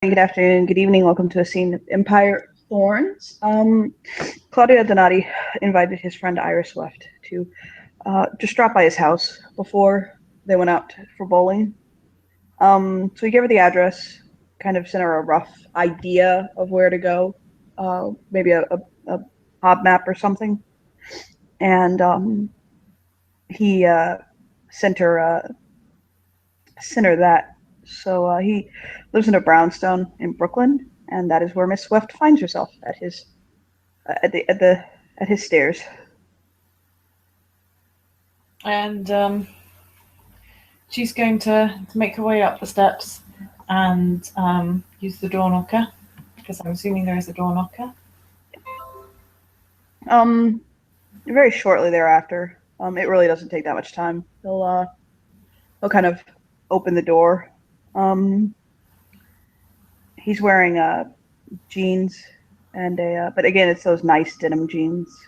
Good afternoon, good evening. Welcome to a scene of Empire Thorns. Claudio Donati invited his friend Iris Swift to just drop by his house before they went out for bowling. So he gave her the address, kind of sent her a rough idea of where to go, maybe a hop map or something, and he sent her sent her that. So he lives in a brownstone in Brooklyn, and that is where Miss Swift finds herself at his at his stairs. And she's going to make her way up the steps and use the door knocker, because I'm assuming there is a door knocker. Very shortly thereafter, it really doesn't take that much time. He'll kind of open the door. He's wearing jeans and but again, it's those nice denim jeans.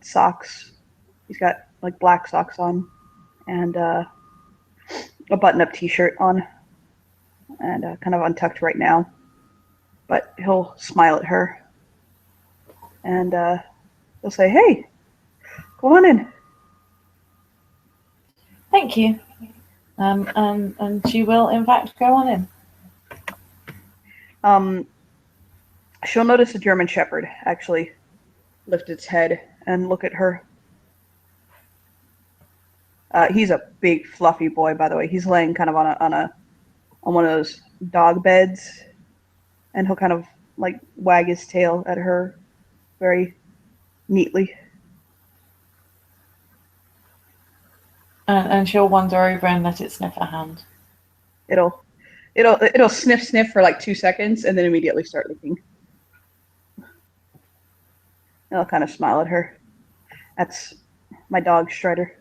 Socks. He's got like black socks on, and a button-up T-shirt on, and kind of untucked right now. But he'll smile at her, and he'll say, "Hey, come on in." Thank you. And she will, in fact, go on in. She'll notice a German Shepherd actually lift its head and look at her. He's a big, fluffy boy, by the way. He's laying kind of on one of those dog beds, and he'll kind of like wag his tail at her very neatly. And she'll wander over and let it sniff her hand. It'll sniff for like 2 seconds and then immediately start licking. I'll kind of smile at her. That's my dog, Strider.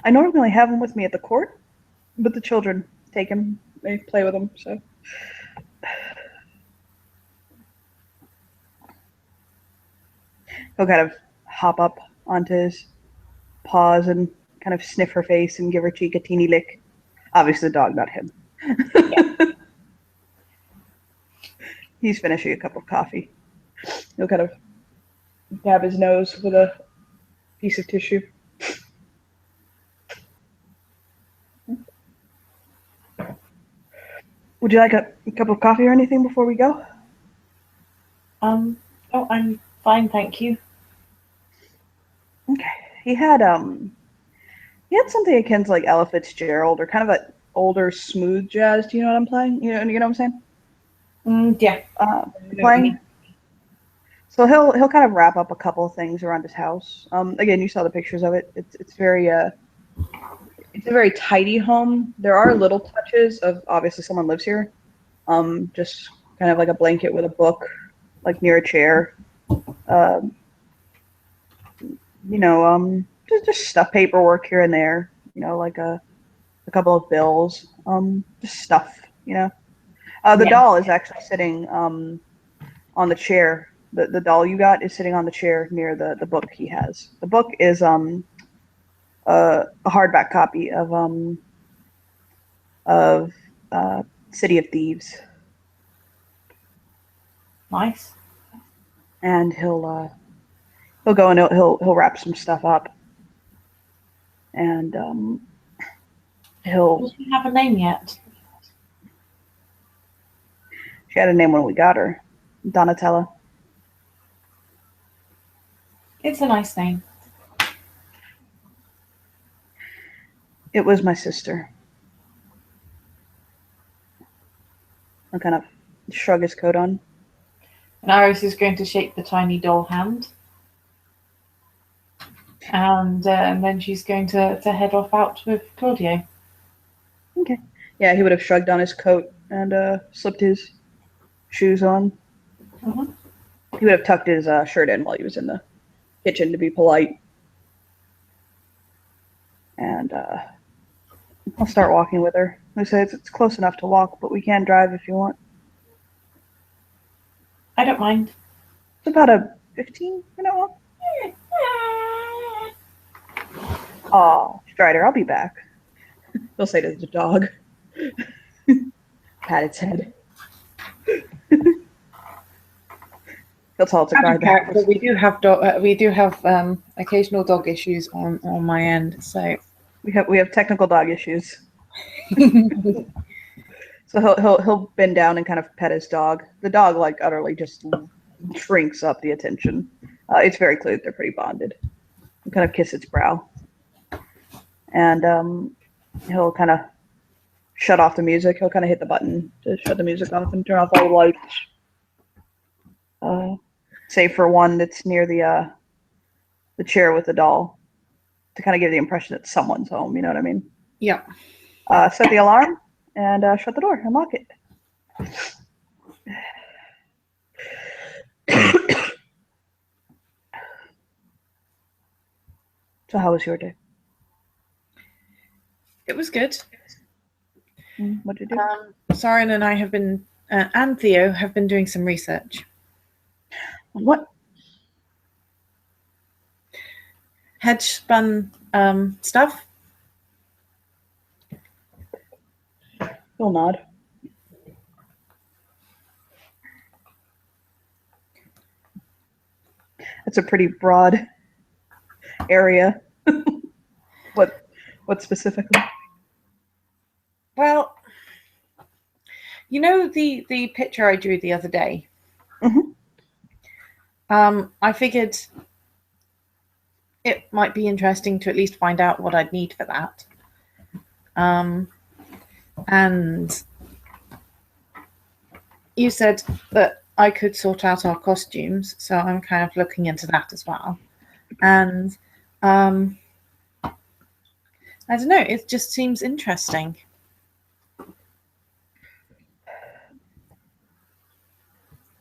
I normally have him with me at the court, but the children take him. They play with him, so. He'll kind of hop up onto his paws and kind of sniff her face and give her cheek a teeny lick. Obviously the dog, not him. Yeah. He's finishing a cup of coffee. He'll kind of dab his nose with a piece of tissue. Would you like a cup of coffee or anything before we go? Oh, I'm fine, thank you. Okay. He had something akin to like Ella Fitzgerald, or kind of that older smooth jazz. Do you know what I'm playing? You know what I'm saying? Yeah. Playing. So he'll kind of wrap up a couple of things around his house. Again, you saw the pictures of it. It's very it's a very tidy home. There are little touches of obviously someone lives here. Just kind of like a blanket with a book, like near a chair. Just stuff, paperwork here and there. Like a couple of bills. Just stuff. The doll is actually sitting on the chair. The doll you got is sitting on the chair near the book he has. The book is a hardback copy of City of Thieves. Nice. And he'll go and he'll wrap some stuff up, and he'll. Does she have a name yet? She had a name when we got her, Donatella. It's a nice name. It was my sister. I'll kind of shrug his coat on. And Iris is going to shake the tiny doll hand. And then she's going to head off out with Claudio. Okay. Yeah, he would have shrugged on his coat and slipped his shoes on. Mm-hmm. He would have tucked his shirt in while he was in the kitchen to be polite. And I'll start walking with her. I say it's close enough to walk, but we can drive if you want. I don't mind. It's about a 15-minute walk. Oh, Strider, I'll be back. He'll say to the dog, pat its head. He'll tell it to guard the But house. we do have occasional dog issues on my end. So We have technical dog issues. So he'll bend down and kind of pet his dog. The dog like utterly just shrinks up the attention. It's very clear that they're pretty bonded. He'll kind of kiss its brow, and he'll kind of shut off the music. He'll kind of hit the button to shut the music off and turn off all the lights. Save for one that's near the chair with the doll, to kind of give the impression that someone's home. You know what I mean? yeah. Set the alarm and shut the door and lock it. So how was your day? It was good. What did you do? Soren and I have been, and Theo have been doing some research. What? Hedge spun stuff. He'll nod. That's a pretty broad area. What specifically? Well, you know the picture I drew the other day. Mhm. I figured it might be interesting to at least find out what I'd need for that. And you said that I could sort out our costumes, so I'm kind of looking into that as well. And I don't know, it just seems interesting.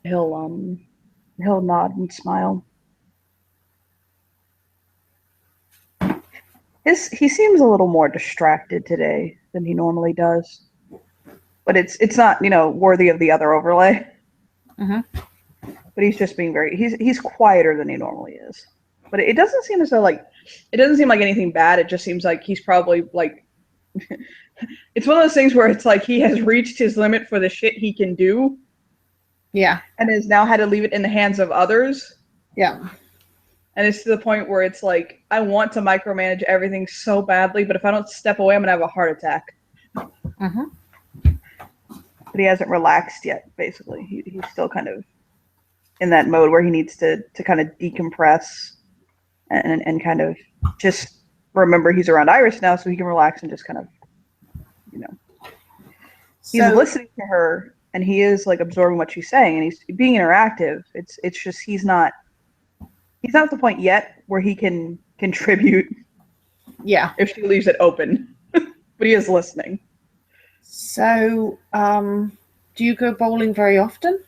He'll nod and smile. He seems a little more distracted today than he normally does, but it's not worthy of the other overlay. Mhm. But he's just being he's quieter than he normally is. But it doesn't seem as though it doesn't seem like anything bad. It just seems like he's probably like it's one of those things where it's like he has reached his limit for the shit he can do. Yeah. And has now had to leave it in the hands of others. Yeah. And it's to the point where it's like, I want to micromanage everything so badly, but if I don't step away, I'm going to have a heart attack. Mm-hmm. But he hasn't relaxed yet, basically. He's still kind of in that mode where he needs to kind of decompress and kind of just remember he's around Iris now so he can relax and just kind of, He's listening to her and he is like absorbing what she's saying and he's being interactive. It's just he's not at the point yet where he can contribute. Yeah. If she leaves it open, but he is listening. So, do you go bowling very often?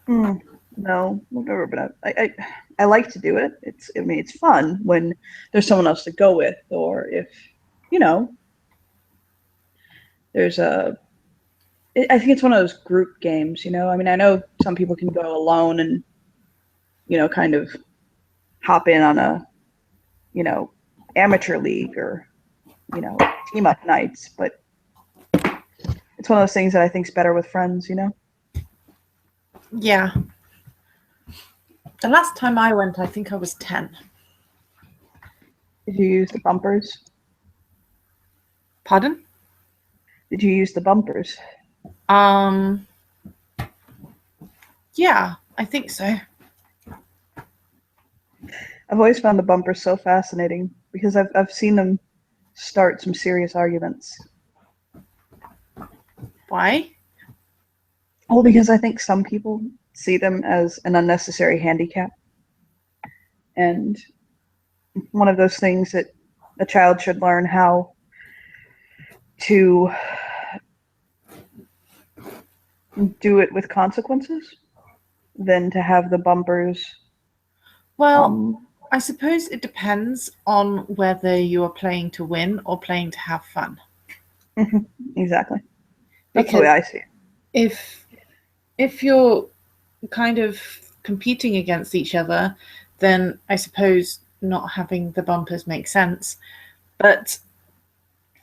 No, I've never been out. I like to do it. It's fun when there's someone else to go with, or if there's I think it's one of those group games. I know some people can go alone and kind of hop in on a amateur league or team up nights, but it's one of those things that I think is better with friends. Yeah. The last time I went, I think I was 10. Did you use the bumpers? Pardon? Did you use the bumpers? Yeah, I think so. I've always found the bumpers so fascinating because I've seen them start some serious arguments. Why? Well, because I think some people see them as an unnecessary handicap. And one of those things that a child should learn how to do it with consequences than to have the bumpers. Well, I suppose it depends on whether you are playing to win or playing to have fun. Exactly. That's the way I see it. If you're kind of competing against each other, then I suppose not having the bumpers makes sense. But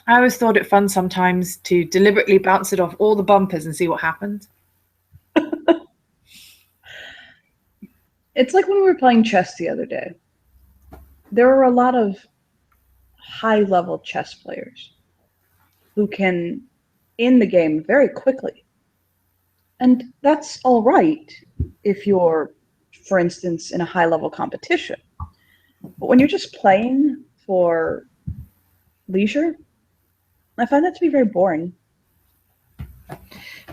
I always thought it fun sometimes to deliberately bounce it off all the bumpers and see what happened. It's like when we were playing chess the other day. There are a lot of high-level chess players who can end the game very quickly. And that's all right if you're, for instance, in a high-level competition. But when you're just playing for leisure, I find that to be very boring.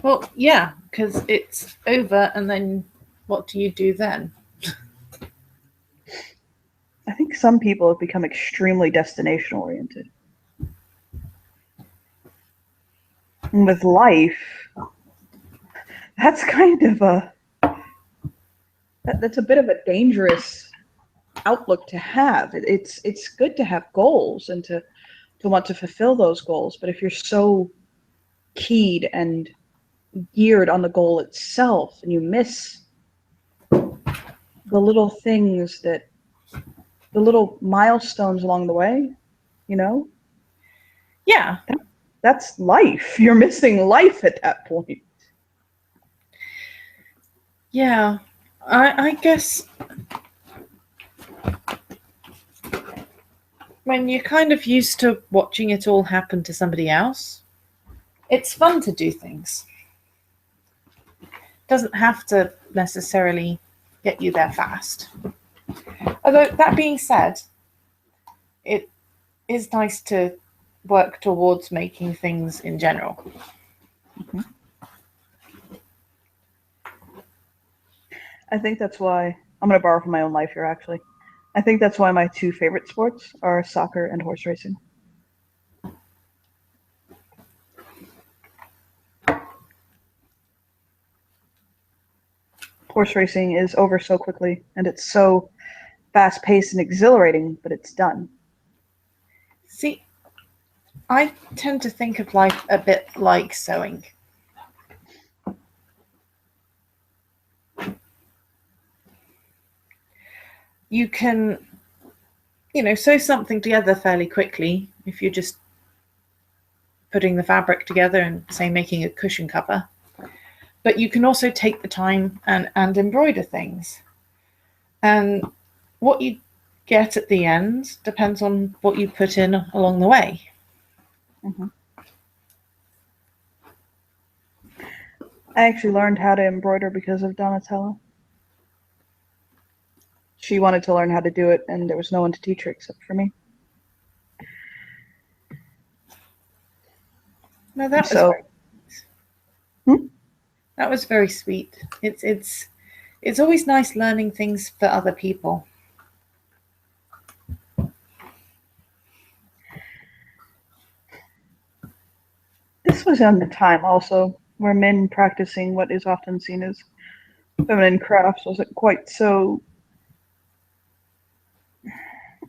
Well, yeah, because it's over, and then what do you do then? I think some people have become extremely destination oriented. And with life, that's kind of that's a bit of a dangerous outlook to have. It's good to have goals and to want to fulfill those goals, but if you're so keyed and geared on the goal itself and you miss the little things that the little milestones along the way, you know, Yeah. that's life. You're missing life at that point. Yeah. I guess when you're kind of used to watching it all happen to somebody else, it's fun to do things. It doesn't have to necessarily get you there fast. Although, that being said, it is nice to work towards making things in general. Mm-hmm. I think that's why I'm going to borrow from my own life here, actually. I think that's why my two favorite sports are soccer and horse racing. Horse racing is over so quickly, and it's so fast-paced and exhilarating, but it's done. See, I tend to think of life a bit like sewing. You can, sew something together fairly quickly if you're just putting the fabric together and, say, making a cushion cover. But you can also take the time and embroider things. And what you get at the end depends on what you put in along the way. Mm-hmm. I actually learned how to embroider because of Donatella. She wanted to learn how to do it, and there was no one to teach her except for me. No, that was so. That was very sweet. It's always nice learning things for other people. This was in the time also where men practicing what is often seen as feminine crafts wasn't quite so,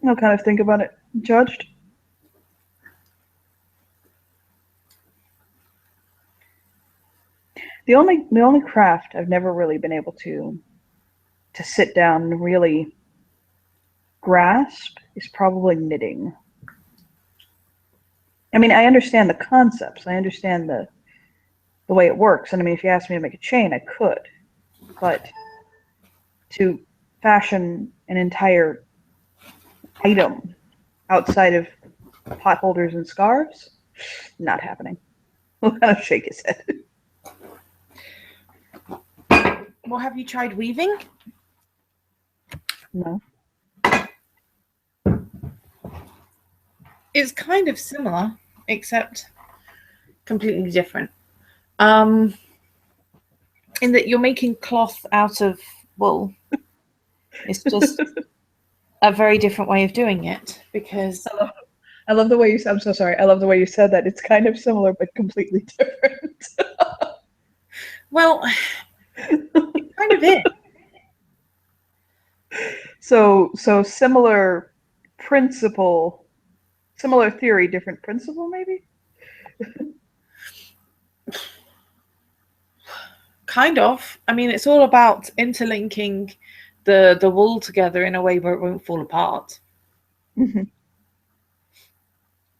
I'll kind of think about it, judged. The only craft I've never really been able to sit down and really grasp is probably knitting. I mean, I understand the concepts. I understand the way it works. And I mean, if you asked me to make a chain, I could. But to fashion an entire item outside of pot holders and scarves, not happening. We'll kind of shake his head. Well, have you tried weaving? No. It's kind of similar, except completely different. In that you're making cloth out of wool. It's just a very different way of doing it, because I love the way you. I'm so sorry. I love the way you said that. It's kind of similar, but completely different. Well, it kind of is. So similar principle, similar theory, different principle, maybe. Kind of. I mean, it's all about interlinking the wool together in a way where it won't fall apart. Mm-hmm.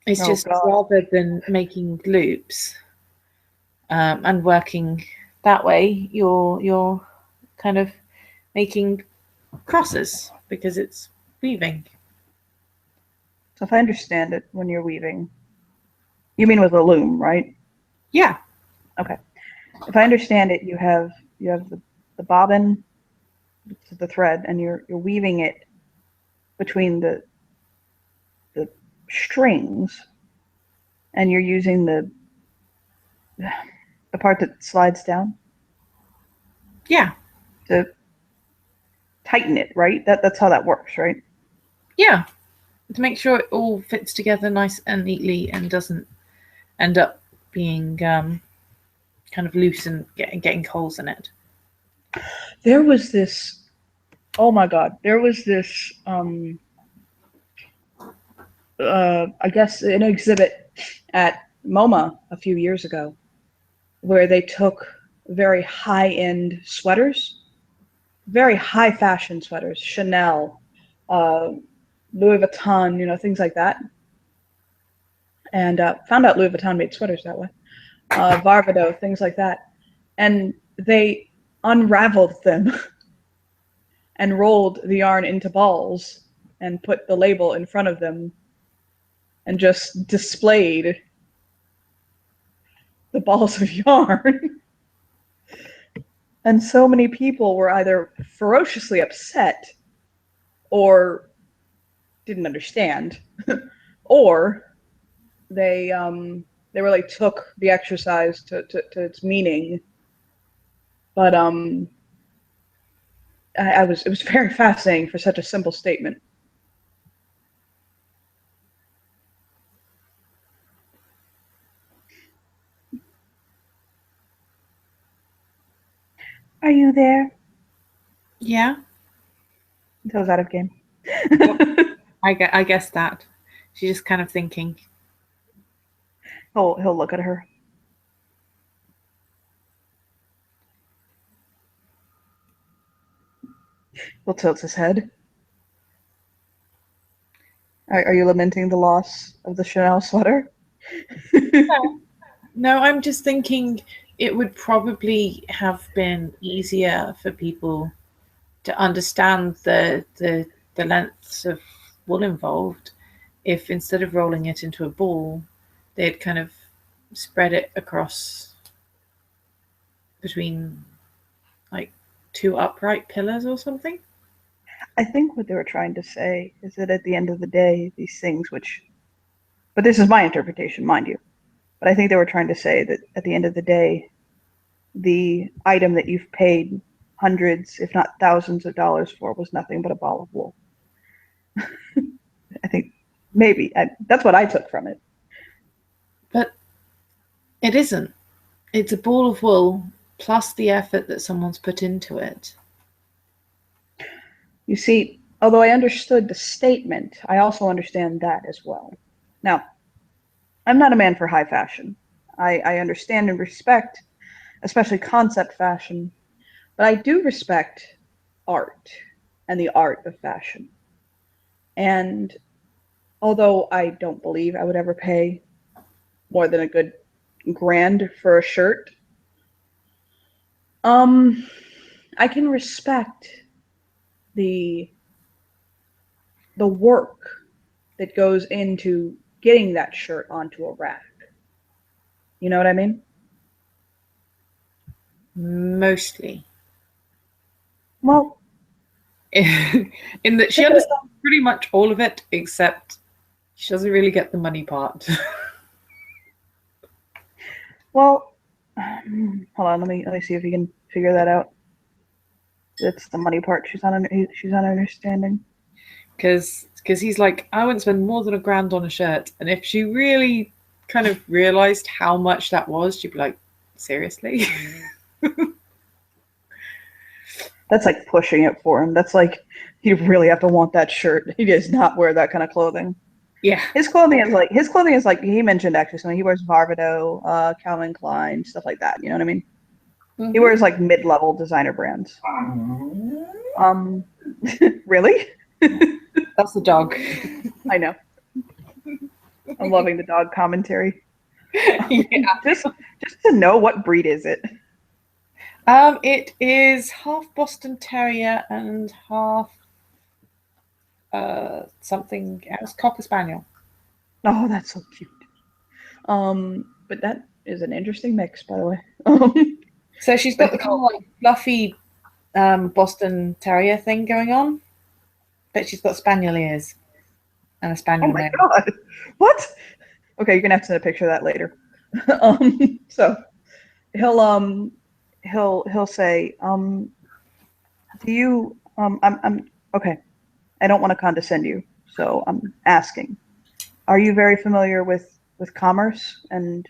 It's Oh just God. rather than making loops and working that way, you're kind of making crosses because it's weaving. So if I understand it, when you're weaving, you mean with a loom, right? Yeah, Okay. If I understand it, you have the bobbin, the thread, and you're weaving it between the strings, and you're using the part that slides down yeah, to tighten it, right? That's how that works, right? yeah. To make sure it all fits together nice and neatly and doesn't end up being kind of loose and getting holes in it. There was this. Oh my God! There was this. I guess an exhibit at MoMA a few years ago where they took very high-end sweaters, very high fashion sweaters, Chanel, uh, Louis Vuitton, things like that, and found out Louis Vuitton made sweaters that way. Varvado, things like that, and they unraveled them and rolled the yarn into balls and put the label in front of them and just displayed the balls of yarn. And so many people were either ferociously upset or didn't understand, or they really took the exercise to its meaning. But it was very fascinating for such a simple statement. Are you there? Yeah, Until out of game. I guess that. She's just kind of thinking. He'll look at her. He'll tilt his head. Are you lamenting the loss of the Chanel sweater? No, I'm just thinking it would probably have been easier for people to understand the lengths of wool involved if instead of rolling it into a ball, they'd kind of spread it across between like two upright pillars or something. I think what they were trying to say is that at the end of the day, these things, but this is my interpretation, mind you, but I think they were trying to say that at the end of the day, the item that you've paid hundreds, if not thousands of dollars for was nothing but a ball of wool. I think that's what I took from it. But it isn't. It's a ball of wool plus the effort that someone's put into it. You see, although I understood the statement, I also understand that as well. Now, I'm not a man for high fashion. I understand and respect, especially concept fashion, but I do respect art and the art of fashion. And although I don't believe I would ever pay more than a good grand for a shirt, I can respect the work that goes into getting that shirt onto a rack. You know what I mean? Mostly. Well, In that she understands pretty much all of it, except she doesn't really get the money part. well, hold on. Let me see if you can figure that out. It's the money part. She's not understanding. Because he's like, I wouldn't spend more than $1,000 on a shirt, and if she really kind of realized how much that was, she'd be like, seriously? That's like pushing it for him. That's like you really have to want that shirt. He does not wear that kind of clothing. Yeah. His clothing is like he mentioned actually something. He wears Varvado, Calvin Klein, stuff like that. You know what I mean? Mm-hmm. He wears like mid-level designer brands. Really? That's the dog. I know. I'm loving the dog commentary. Yeah. Just to know, what breed is it? It is half Boston Terrier and half something else, Cocker Spaniel. Oh, that's so cute. But that is an interesting mix, by the way. So she's got the kind of like fluffy Boston Terrier thing going on, but she's got spaniel ears and a Oh spaniel my nose. God. What? Okay, you're gonna have to send a picture of that later. So he'll say, do you I'm okay. I don't want to condescend you, so I'm asking. Are you very familiar with commerce and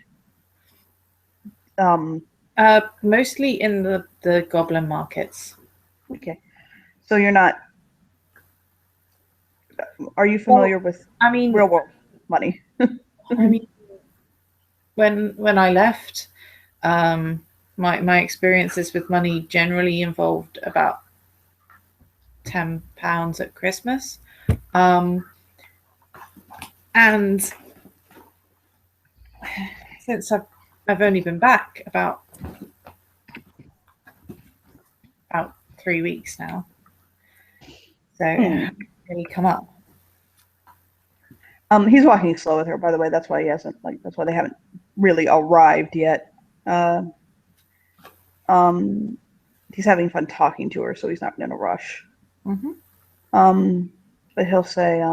um Mostly in the goblin markets. okay. So you're not, are you Well, familiar with I mean, real world money? I mean, when I left, my experiences with money generally involved about £10 at Christmas, and since I've only been back about 3 weeks now, so it hasn't really come up. He's walking slow with her, by the way. That's why he hasn't that's why they haven't really arrived yet. He's having fun talking to her, so he's not in a rush. Mm-hmm. But he'll say,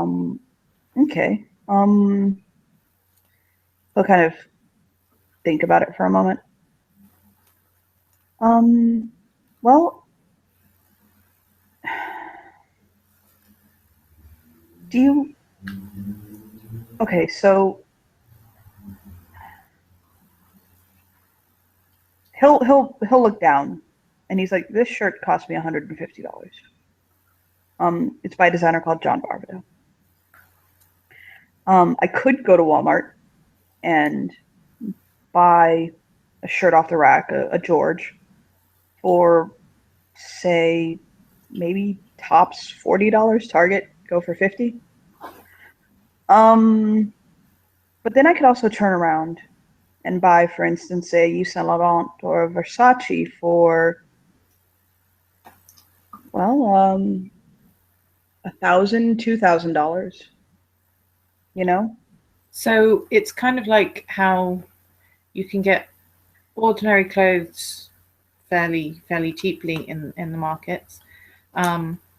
okay. He'll kind of think about it for a moment. Well, do you? Okay, so he'll look down, and he's like, "This shirt cost me $150. It's by a designer called John Barbado. I could go to Walmart and buy a shirt off the rack, a George, for say maybe tops $40. Target go for 50. But then I could also turn around and buy, for instance, say Yves Saint Laurent or Versace for $1,000, $2,000. You know? So it's kind of like how you can get ordinary clothes fairly cheaply in the markets.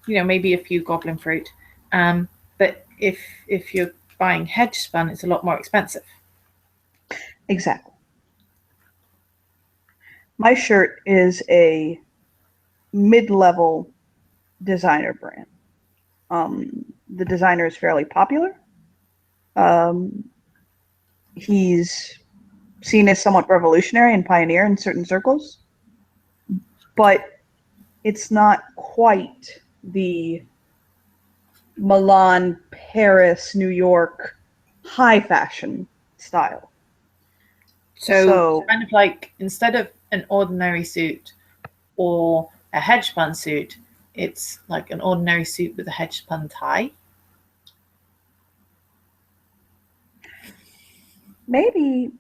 Maybe a few goblin fruit. But if you're buying hedge spun, it's a lot more expensive. Exactly. My shirt is a mid-level designer brand. The designer is fairly popular. He's seen as somewhat revolutionary and pioneer in certain circles, but it's not quite the Milan, Paris, New York high fashion style. So kind of like instead of an ordinary suit or a hedge spun suit, it's like an ordinary suit with a hedge spun tie. Maybe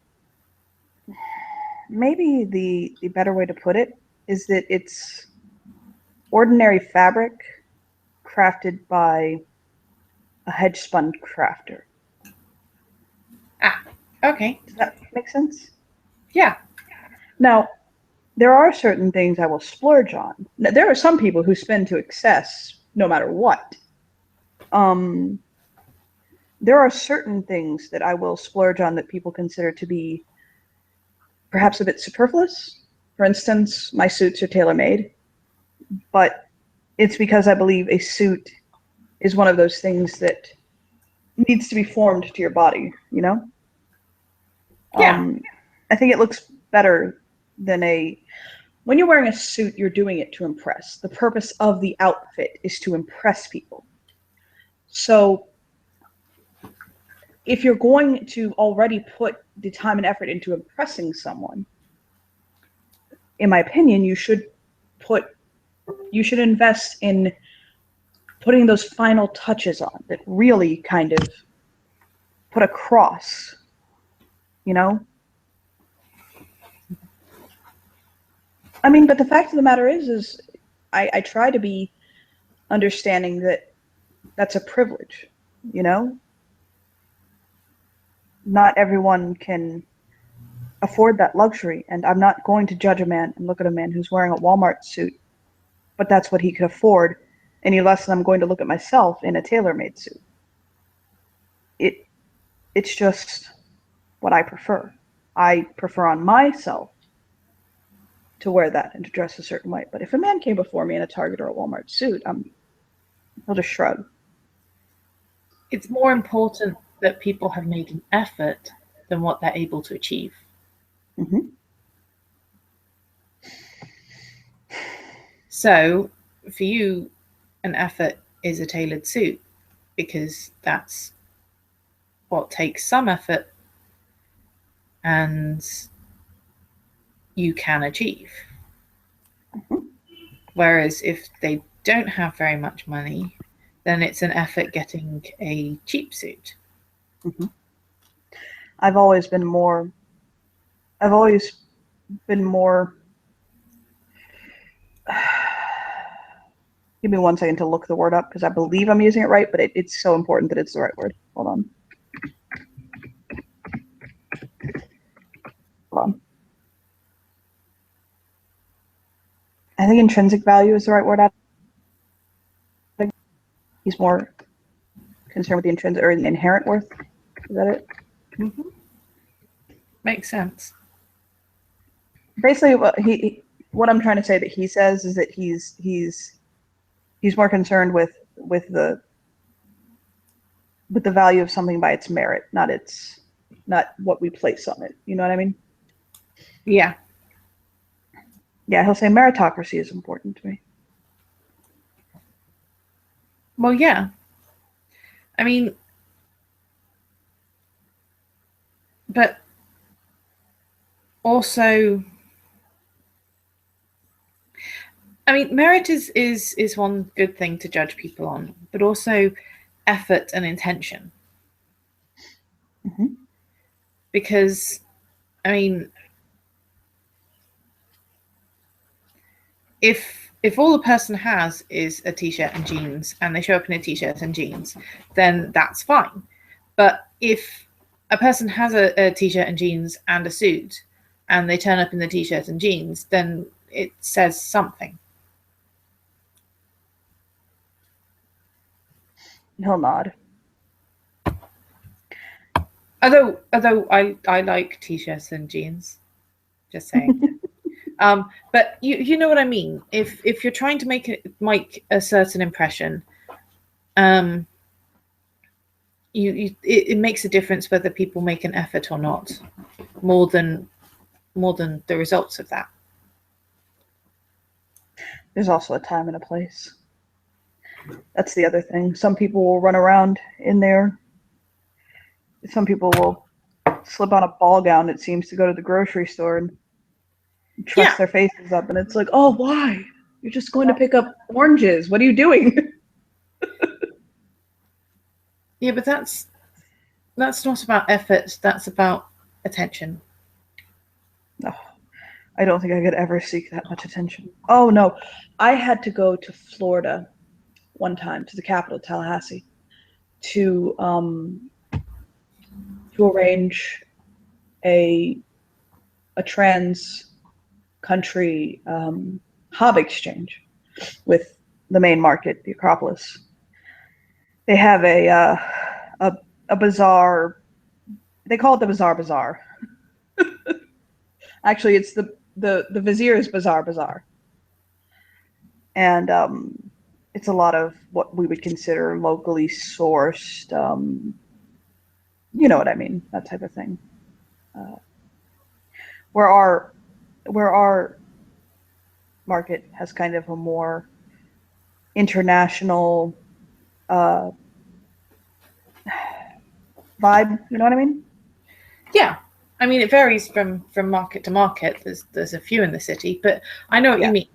the better way to put it is that it's ordinary fabric crafted by a hedge spun crafter. Ah, okay. Does that make sense? Yeah. Now, there are certain things I will splurge on. Now, there are some people who spend to excess no matter what. There are certain things that I will splurge on that people consider to be perhaps a bit superfluous. For instance, my suits are tailor-made, but it's because I believe a suit is one of those things that needs to be formed to your body, you know? Yeah. I think it looks better than when you're wearing a suit, you're doing it to impress. The purpose of the outfit is to impress people. So if you're going to already put the time and effort into impressing someone, in my opinion, you should invest in putting those final touches on that really kind of put across, you know? I mean, but the fact of the matter is I try to be understanding that that's a privilege, you know? Not everyone can afford that luxury, and I'm not going to judge a man and look at a man who's wearing a Walmart suit, but that's what he could afford, any less than I'm going to look at myself in a tailor-made suit. It's just what I prefer. I prefer on myself to wear that and to dress a certain way. But if a man came before me in a Target or a Walmart suit, I'll just shrug. It's more important that people have made an effort than what they're able to achieve. Mm-hmm. So for you, an effort is a tailored suit because that's what takes some effort and you can achieve. Mm-hmm. Whereas if they don't have very much money, then it's an effort getting a cheap suit. Mm-hmm. I've always been more give me 1 second to look the word up because I believe I'm using it right, but it's so important that it's the right word. Hold on. I think intrinsic value is the right word. I think he's more concerned with the intrinsic or the inherent worth. Is that it? Mm-hmm. Makes sense. Basically, what I'm trying to say that he says is that he's more concerned with the value of something by its merit, not what we place on it. You know what I mean? Yeah. Yeah, he'll say meritocracy is important to me. Well, yeah. I mean, but also, I mean, merit is one good thing to judge people on, but also effort and intention. Mm-hmm. Because, I mean, if all a person has is a t-shirt and jeans and they show up in a t-shirt and jeans, then that's fine. But if a person has a t-shirt and jeans and a suit and they turn up in the t-shirt and jeans, then it says something. He'll nod. Although I like t-shirts and jeans, just saying. But you know what I mean. If you're trying to make a certain impression, it makes a difference whether people make an effort or not, more than the results of that. There's also a time and a place. That's the other thing. Some people will run around in there. Some people will slip on a ball gown, it seems, to go to the grocery store and truss their faces up. And it's like, oh, why? You're just going to pick up oranges. What are you doing? Yeah, but that's not about effort. That's about attention. No, I don't think I could ever seek that much attention. Oh, no. I had to go to Florida one time, to the capital, Tallahassee, to arrange a trans country hob exchange with the main market, the Acropolis. They have a bazaar. They call it the Bazaar. Actually, it's the Vizier's Bazaar. And it's a lot of what we would consider locally sourced, you know what I mean, that type of thing. Where our market has kind of a more international vibe, you know what I mean? Yeah. I mean, it varies from market to market. There's a few in the city, but I know what you mean.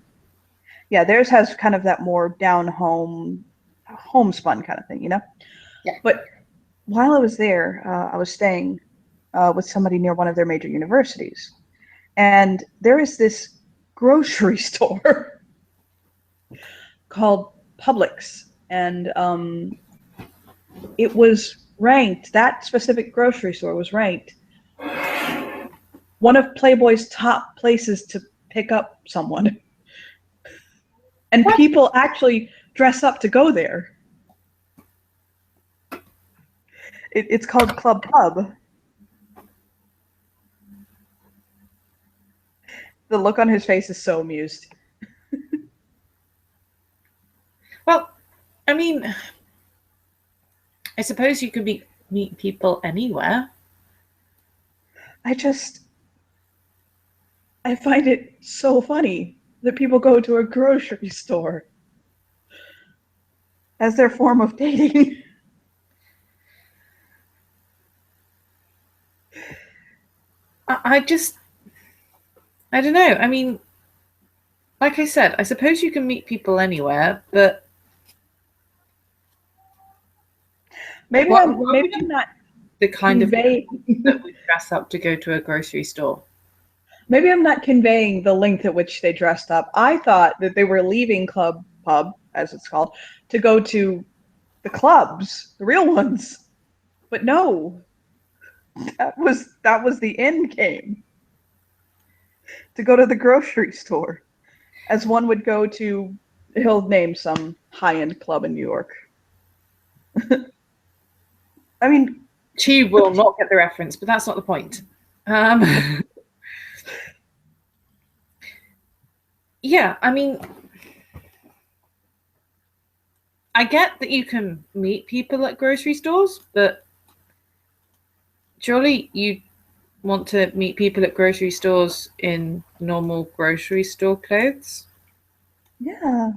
Yeah, theirs has kind of that more down home, homespun kind of thing, you know? Yeah. But while I was there, I was staying with somebody near one of their major universities, and there is this grocery store called Publix, and it was ranked. That specific grocery store was ranked one of Playboy's top places to pick up someone, and What? people actually dress up to go there. It's called Club Pub. The look on his face is so amused. Well, I mean, I suppose you could meet people anywhere. I find it so funny that people go to a grocery store as their form of dating. I don't know. I mean, like I said, I suppose you can meet people anywhere, but Maybe What- I'm what maybe would I'm not the kind of conveying that would dress up to go to a grocery store. maybe I'm not conveying the length at which they dressed up. I thought that they were leaving Club Pub, as it's called, to go to the clubs, the real ones. But no, that was the end game. To go to the grocery store, as one would go to, he'll name some high-end club in New York. I mean, She will not get the reference, but that's not the point. Yeah, I mean, I get that you can meet people at grocery stores, but surely you want to meet people at grocery stores in normal grocery store clothes. yeah.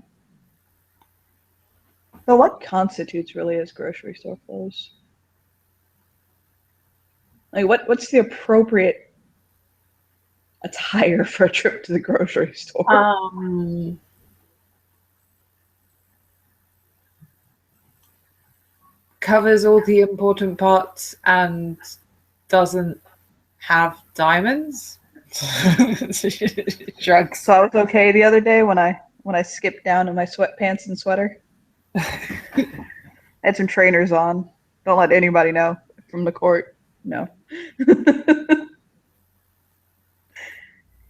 So what constitutes really as grocery store clothes? Like what's the appropriate attire for a trip to the grocery store? Covers all the important parts and doesn't have diamonds. Shrugs. So I was okay the other day when I skipped down in my sweatpants and sweater. I had some trainers on. Don't let anybody know from the court. No.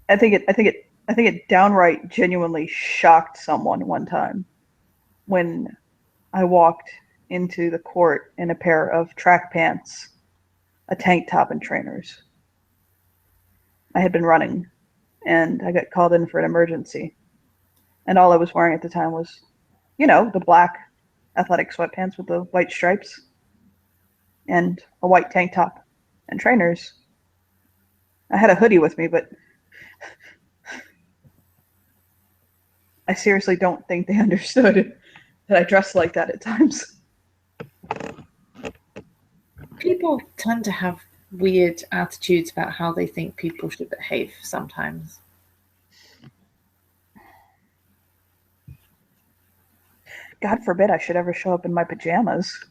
I think it downright genuinely shocked someone one time when I walked into the court in a pair of track pants, a tank top, and trainers. I had been running and I got called in for an emergency. And all I was wearing at the time was, the black athletic sweatpants with the white stripes and a white tank top and trainers. I had a hoodie with me, but I seriously don't think they understood that I dressed like that at times. People tend to have weird attitudes about how they think people should behave sometimes. God forbid I should ever show up in my pajamas.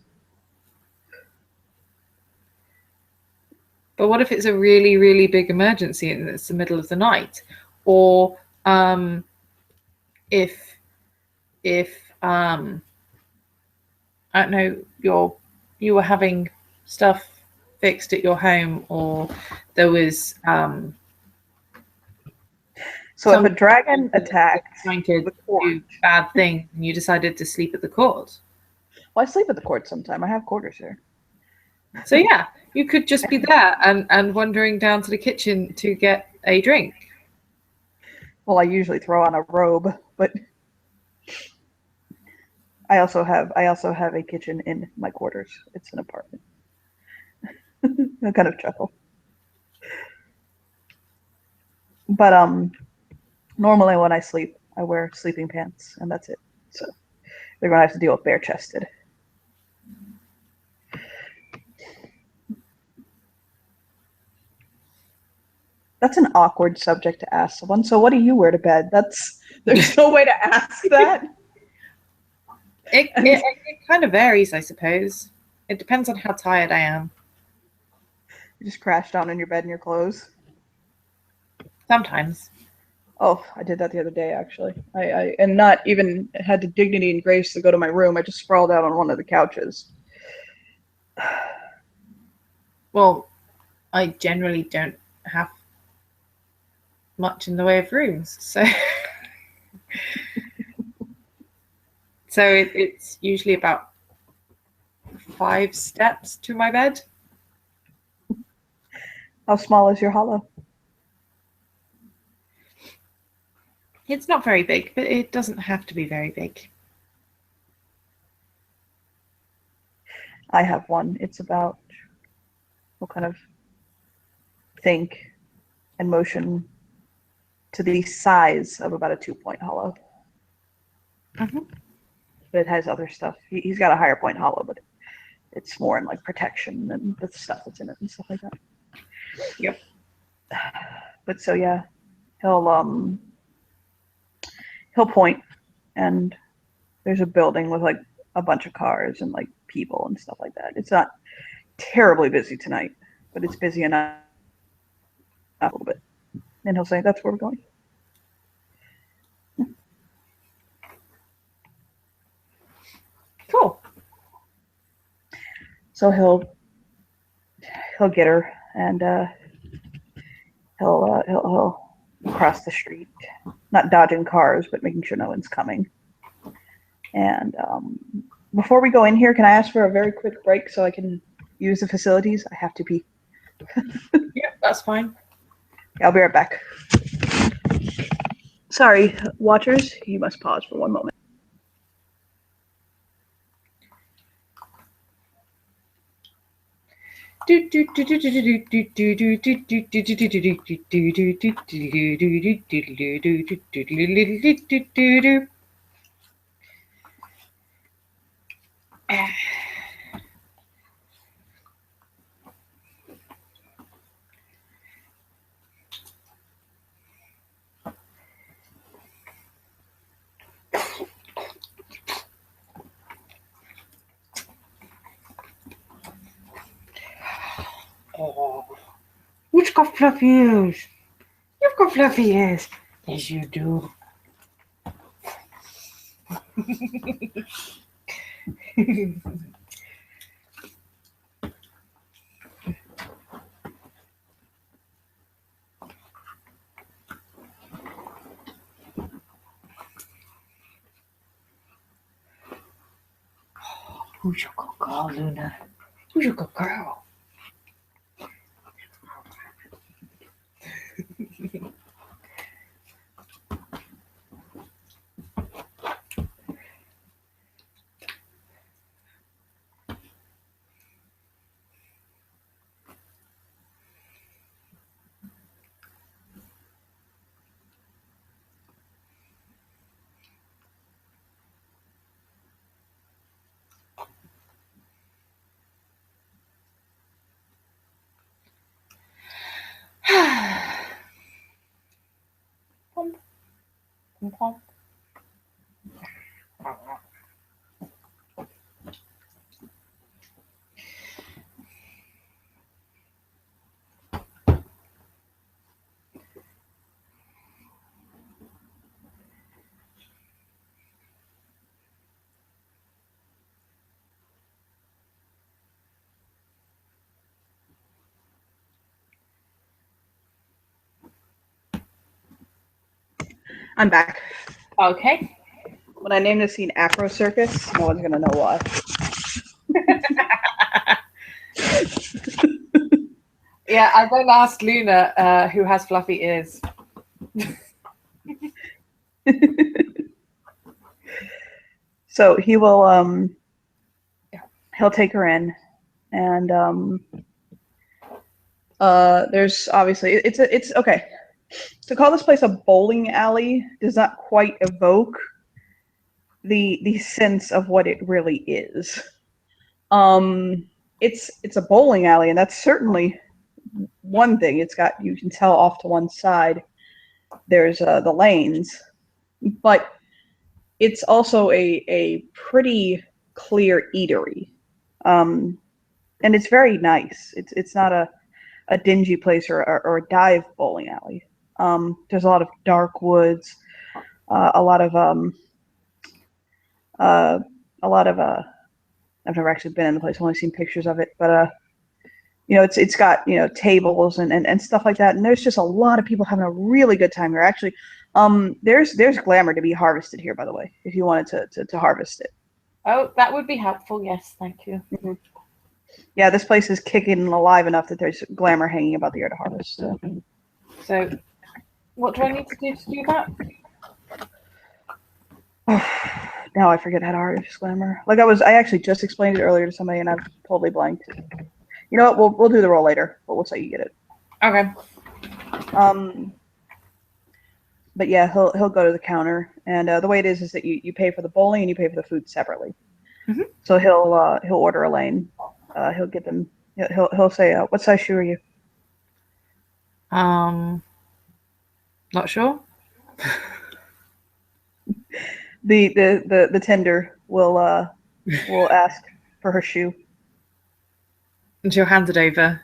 But what if it's a really, really big emergency and it's the middle of the night? Or if I don't know, you were having stuff fixed at your home, or there was so if a dragon attacked trying to the court, do bad thing and you decided to sleep at the court. well, I sleep at the court sometime. I have quarters here. So yeah, you could just be there and wandering down to the kitchen to get a drink. Well, I usually throw on a robe, but I also have a kitchen in my quarters. It's an apartment. I kind of chuckle. But normally when I sleep, I wear sleeping pants and that's it. So they're gonna have to deal with bare chested. That's an awkward subject to ask someone. So what do you wear to bed? There's no way to ask that. It kind of varies, I suppose. It depends on how tired I am. You just crash down in your bed in your clothes. Sometimes. Oh, I did that the other day, actually. I and not even had the dignity and grace to go to my room. I just sprawled out on one of the couches. Well, I generally don't have much in the way of rooms, so it's usually about 5 steps to my bed. How small is your hollow? It's not very big, but it doesn't have to be very big. I have one. It's about what kind of think and motion to the size of about a 2-point hollow. Mm-hmm. But it has other stuff. He's got a higher point hollow, but it's more in like protection and the stuff that's in it and stuff like that. Yep. But so yeah, he'll point, and there's a building with like a bunch of cars and like people and stuff like that. It's not terribly busy tonight, but it's busy enough a little bit. And he'll say, "That's where we're going." Cool. So he'll get her, and he'll cross the street, not dodging cars, but making sure no one's coming. And before we go in here, can I ask for a very quick break so I can use the facilities? I have to pee. Yeah, that's fine. I'll be right back. Sorry, watchers, you must pause for one moment. Oh, who's got fluffy ears? You've got fluffy ears. Yes, you do. Who's your good girl, Luna? Who's your good girl? Pom, pom, pom. I'm back. Okay. When I name the scene Afro Circus, no one's gonna know why. Yeah, I then asked Luna, who has fluffy ears. So he will he'll take her in, and there's obviously it's okay. To call this place a bowling alley does not quite evoke the sense of what it really is. It's a bowling alley, and that's certainly one thing. It's got, you can tell off to one side there's the lanes, but it's also a pretty clear eatery. And it's very nice. It's not a dingy place or a dive bowling alley. There's a lot of dark woods, a lot of uh, a lot of I've never actually been in the place. I've only seen pictures of it, but it's got tables and stuff like that. And there's just a lot of people having a really good time here. Actually, there's glamour to be harvested here, by the way, if you wanted to harvest it. Oh, that would be helpful. Yes, thank you. Mm-hmm. Yeah, this place is kicking alive enough that there's glamour hanging about the air to harvest. So, what do I need to do that? Now I forget how to harvest glamour. I actually just explained it earlier to somebody, and I've totally blanked. You know what? We'll do the roll later, but we'll say you get it. Okay. But yeah, he'll go to the counter, and the way it is that you pay for the bowling and you pay for the food separately. Mm-hmm. So he'll order Elaine. He'll get them. He'll say, "What size shoe are you?" Not sure. The tender will ask for her shoe, and she'll hand it over.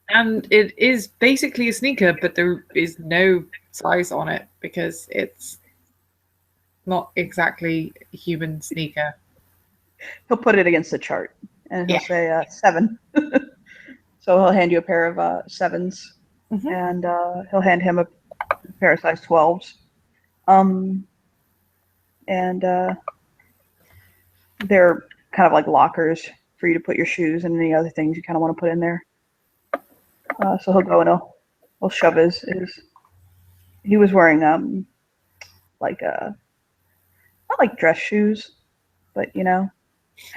And it is basically a sneaker, but there is no size on it because it's not exactly a human sneaker. He'll put it against the chart, and he'll say 7. So he'll hand you a pair of 7s, mm-hmm. and he'll hand him a pair of size 12s. And they're kind of like lockers for you to put your shoes and any other things you kind of want to put in there. So he'll go and he'll shove his. He was wearing not like dress shoes, but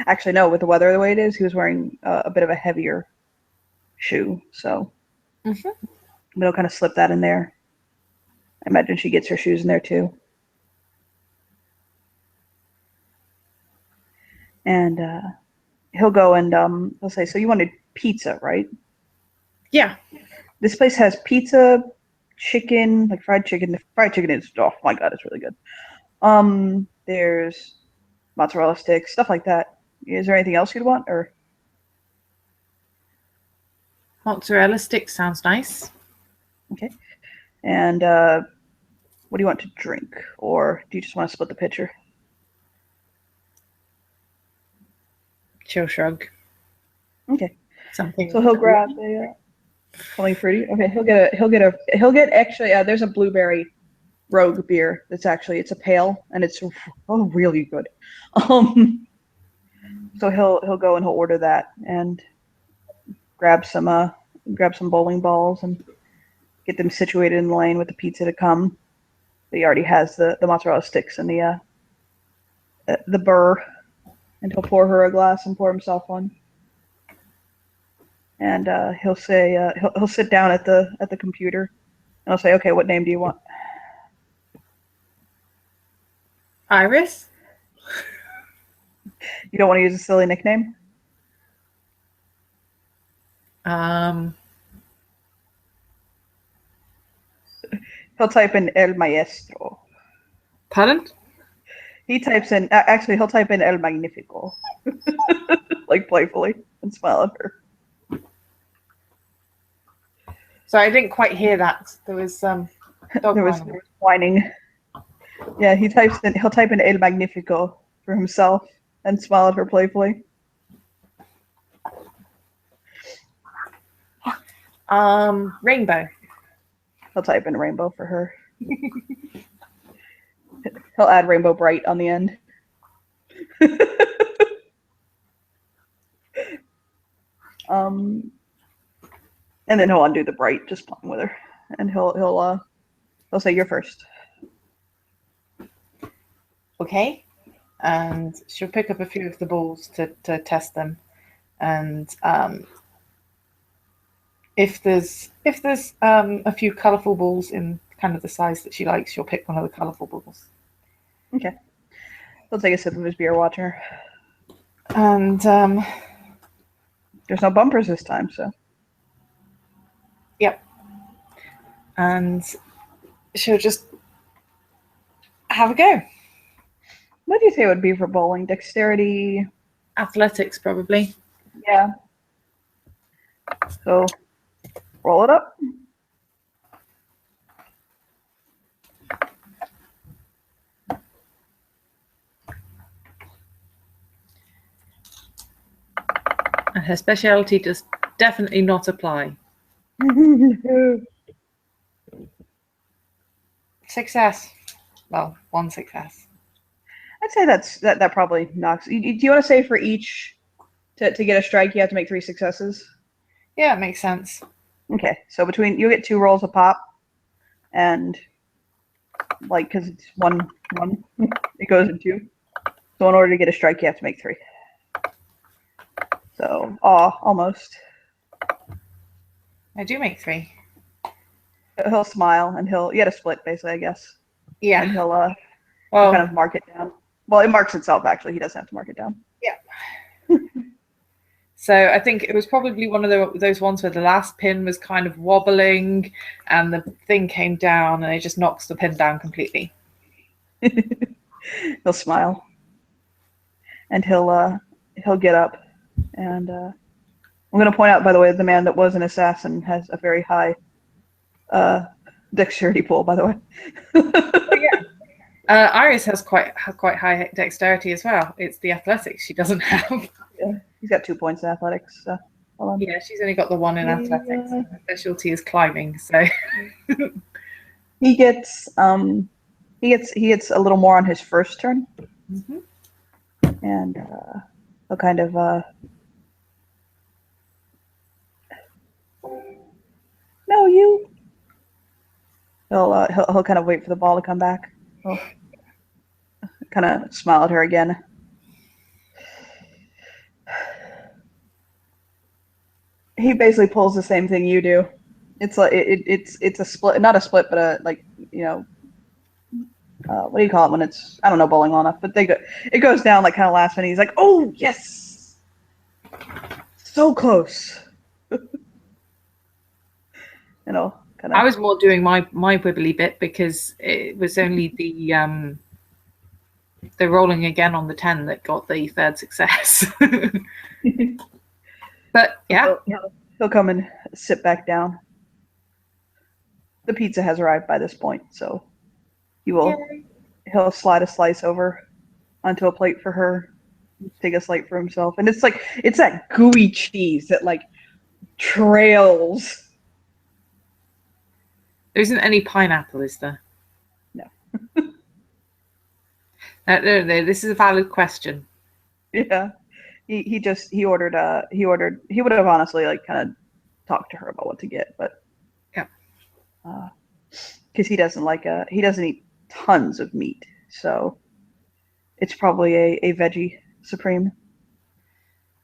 actually no, with the weather the way it is, he was wearing a bit of a heavier shoe. So mm-hmm. But he'll kind of slip that in there. I imagine she gets her shoes in there too. And he'll go and he'll say, "So you wanted pizza, right?" Yeah. This place has pizza, chicken, like fried chicken. The fried chicken is, oh my God, it's really good. There's mozzarella sticks, stuff like that. Is there anything else you'd want, or? Mozzarella sticks sounds nice. Okay. And what do you want to drink, or do you just want to split the pitcher? She'll shrug. Okay. Something. So he'll grab something fruity. Okay. He'll get actually. There's a blueberry rogue beer. It's a pale, and it's really good. So he'll go and he'll order that and grab some bowling balls and get them situated in the lane with the pizza to come. He already has the mozzarella sticks and the burr. And he'll pour her a glass and pour himself one. And he'll say he'll sit down at the computer, and he'll say, "Okay, what name do you want?" Iris. You don't want to use a silly nickname? He'll type in El Maestro. Pardon? He types in, actually, he'll type in El Magnifico, like playfully, and smile at her. So I didn't quite hear that. There was there was whining. Yeah, he'll type in El Magnifico for himself and smile at her playfully. Rainbow. He'll type in rainbow for her. He'll add Rainbow Bright on the end. And then he'll undo the Bright, just playing with her, and he'll say, "You're first." Okay, and she'll pick up a few of the balls to test them, and if there's a few colourful balls in kind of the size that she likes, she'll pick one of the colourful balls. Okay. He'll take a sip of his beer, watching her. And there's no bumpers this time, so. Yep. And she'll just have a go. What do you say it would be for bowling? Dexterity? Athletics, probably. Yeah. So roll it up. And her speciality does definitely not apply. Success. Well, one success. I'd say that probably knocks. Do you want to say for each to get a strike, you have to make 3 successes? Yeah, it makes sense. Okay, so between you get 2 rolls a pop, and like because it's one, it goes in 2. So in order to get a strike, you have to make 3. So, almost. I do make 3. He'll smile and you had a split basically, I guess. Yeah. And he'll well, kind of mark it down. Well, it marks itself actually. He doesn't have to mark it down. Yeah. So I think it was probably one of those ones where the last pin was kind of wobbling and the thing came down and it just knocks the pin down completely. He'll smile. And he'll get up. And I'm going to point out, by the way, the man that was an assassin has a very high dexterity pool, by the way. Yeah. Iris has quite high dexterity as well. It's the athletics she doesn't have. Yeah, he's got 2 points in athletics. So hold on. Yeah, she's only got the 1 in athletics. Her specialty is climbing, so he gets a little more on his first turn, and he'll kind of no, you. He'll kind of wait for the ball to come back. He'll kind of smile at her again. He basically pulls the same thing you do. It's like it's a split, not a split, but a what do you call it when it's, I don't know bowling well enough, but it goes down like kind of last minute. He's like, oh yes, so close. Kind of. I was more doing my wibbly bit because it was only the rolling again on the 10 that got the 3rd success. But yeah, he'll come and sit back down. The pizza has arrived by this point, so he'll slide a slice over onto a plate for her, take a slice for himself, and it's that gooey cheese that like trails. There isn't any pineapple, is there? No. No, this is a valid question. Yeah. He ordered he would have honestly like kind of talked to her about what to get, but yeah, because he doesn't eat tons of meat, so it's probably a veggie supreme.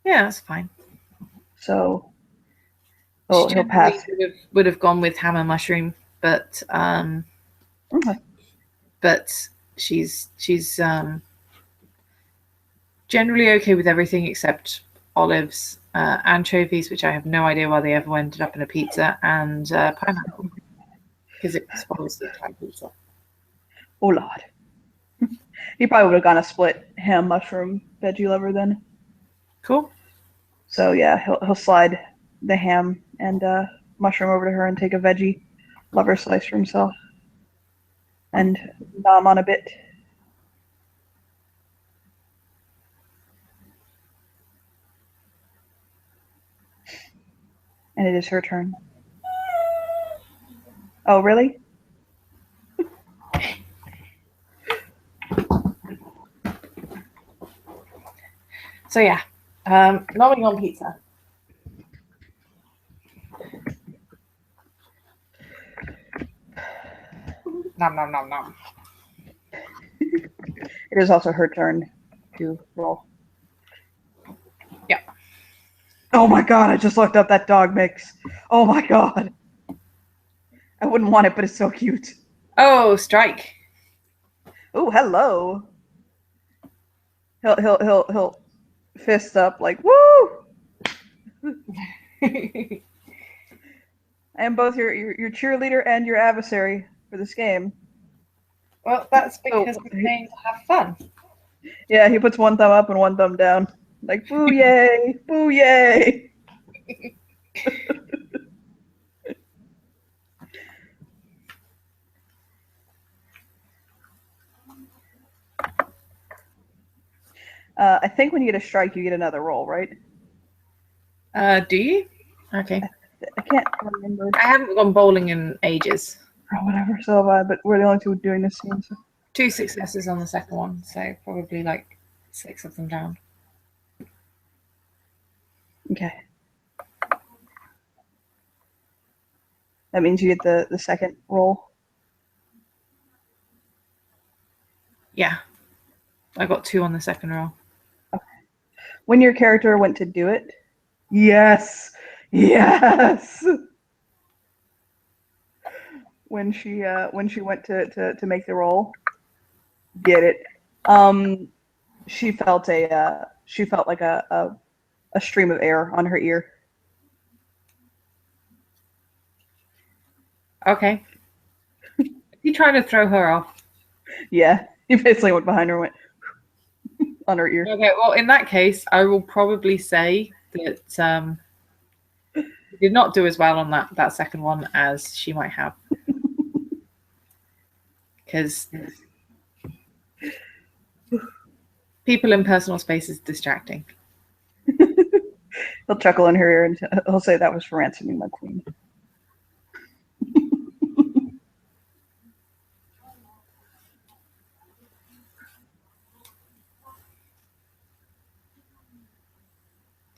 Yeah, that's fine. So he'll pass. Would have gone with ham and mushroom, but okay. But she's generally okay with everything except olives, anchovies, which I have no idea why they ever ended up in a pizza, and pineapple, because it spoils the entire pizza. Oh Lord. He probably would have gone a split ham, mushroom, veggie lover then. Cool. So yeah, he'll slide the ham and mushroom over to her and take a veggie lover slice for himself and nom on a bit. And it is her turn. Oh, really? So yeah, nomming on pizza. Nom nom nom nom. It is also her turn to roll. Yeah. Oh my god, I just looked up that dog mix. Oh my god. I wouldn't want it, but it's so cute. Oh, strike. Oh, hello. He'll fist up like, woo! I am both your cheerleader and your adversary for this game. Well, that's because we're playing to have fun. Yeah, he puts one thumb up and one thumb down. Like, boo yay, boo yay. I think when you get a strike, you get another roll, right? Do you? Okay. I can't remember. I haven't gone bowling in ages. Or whatever, so have I, but we're the only two doing this scene. So. 2 successes on the second one, so probably like 6 of them down. Okay. That means you get the second roll. Yeah. I got 2 on the second roll. Okay. When your character went to do it, yes, yes. When she went to make the roll, get it. She felt like a stream of air on her ear. Okay. You trying to throw her off? Yeah, he basically went behind her, and went on her ear. Okay, well, in that case, I will probably say that she did not do as well on that second one as she might have. Because people in personal space is distracting. He'll chuckle in her ear and he'll say, "That was for ransoming my queen."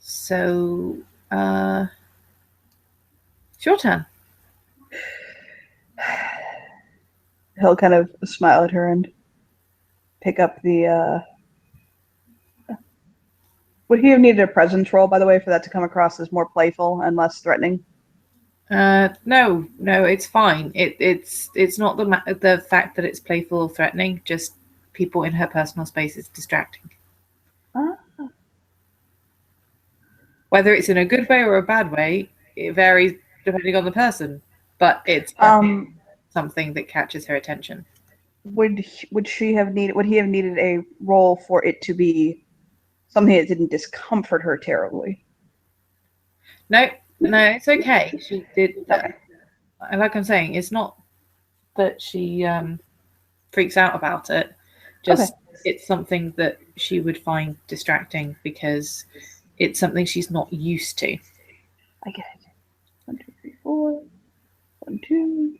So, it's your turn. He'll kind of smile at her and pick up the. Would he have needed a presence roll, by the way, for that to come across as more playful and less threatening? No, it's fine. It's not the fact that it's playful or threatening. Just people in her personal space is distracting. Whether it's in a good way or a bad way, it varies depending on the person. But it's something that catches her attention. Would he have needed a roll for it to be something that didn't discomfort her terribly? No, it's okay. She did that. Okay. Like I'm saying, it's not that she freaks out about it. Just it's something that she would find distracting because it's something she's not used to. I get it. 1, 2, 3, 4. 1, 2.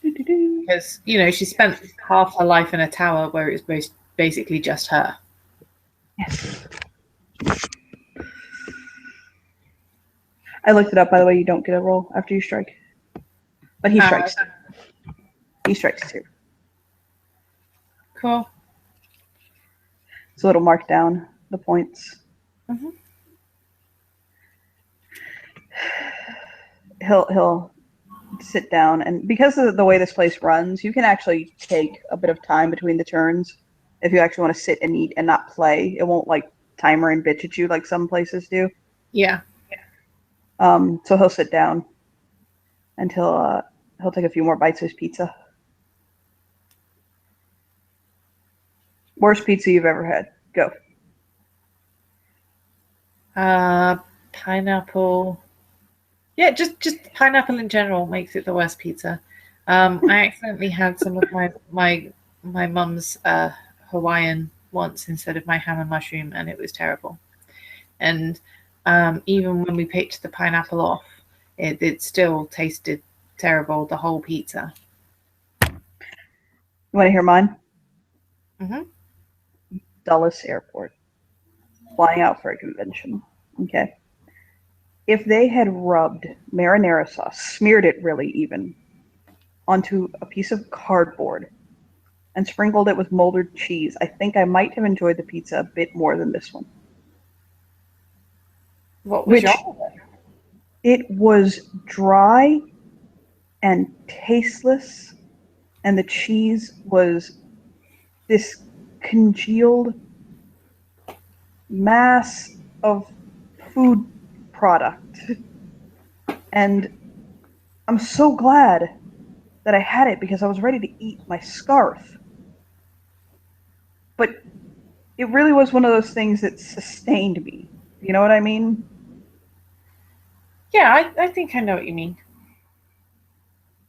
Because she spent half her life in a tower where it was basically just her. Yes. I looked it up, by the way. You don't get a roll after you strike, but he strikes. He strikes too. Cool. So it'll mark down the points. Mm-hmm. He'll sit down, and because of the way this place runs, you can actually take a bit of time between the turns if you actually want to sit and eat and not play. It won't like timer and bitch at you like some places do. Yeah. So he'll sit down and he'll take a few more bites of his pizza. Worst pizza you've ever had. Go. Pineapple. Yeah, just pineapple in general makes it the worst pizza. I accidentally had some of my mum's Hawaiian once instead of my ham and mushroom, and it was terrible. And even when we picked the pineapple off, it still tasted terrible, the whole pizza. You want to hear mine? Mm-hmm. Dulles Airport. Flying out for a convention. Okay. If they had rubbed marinara sauce, smeared it really even, onto a piece of cardboard and sprinkled it with molded cheese, I think I might have enjoyed the pizza a bit more than this one. What was it was dry and tasteless, and the cheese was this congealed mass of food product. And I'm so glad that I had it because I was ready to eat my scarf. But it really was one of those things that sustained me. You know what I mean? Yeah, I think I know what you mean.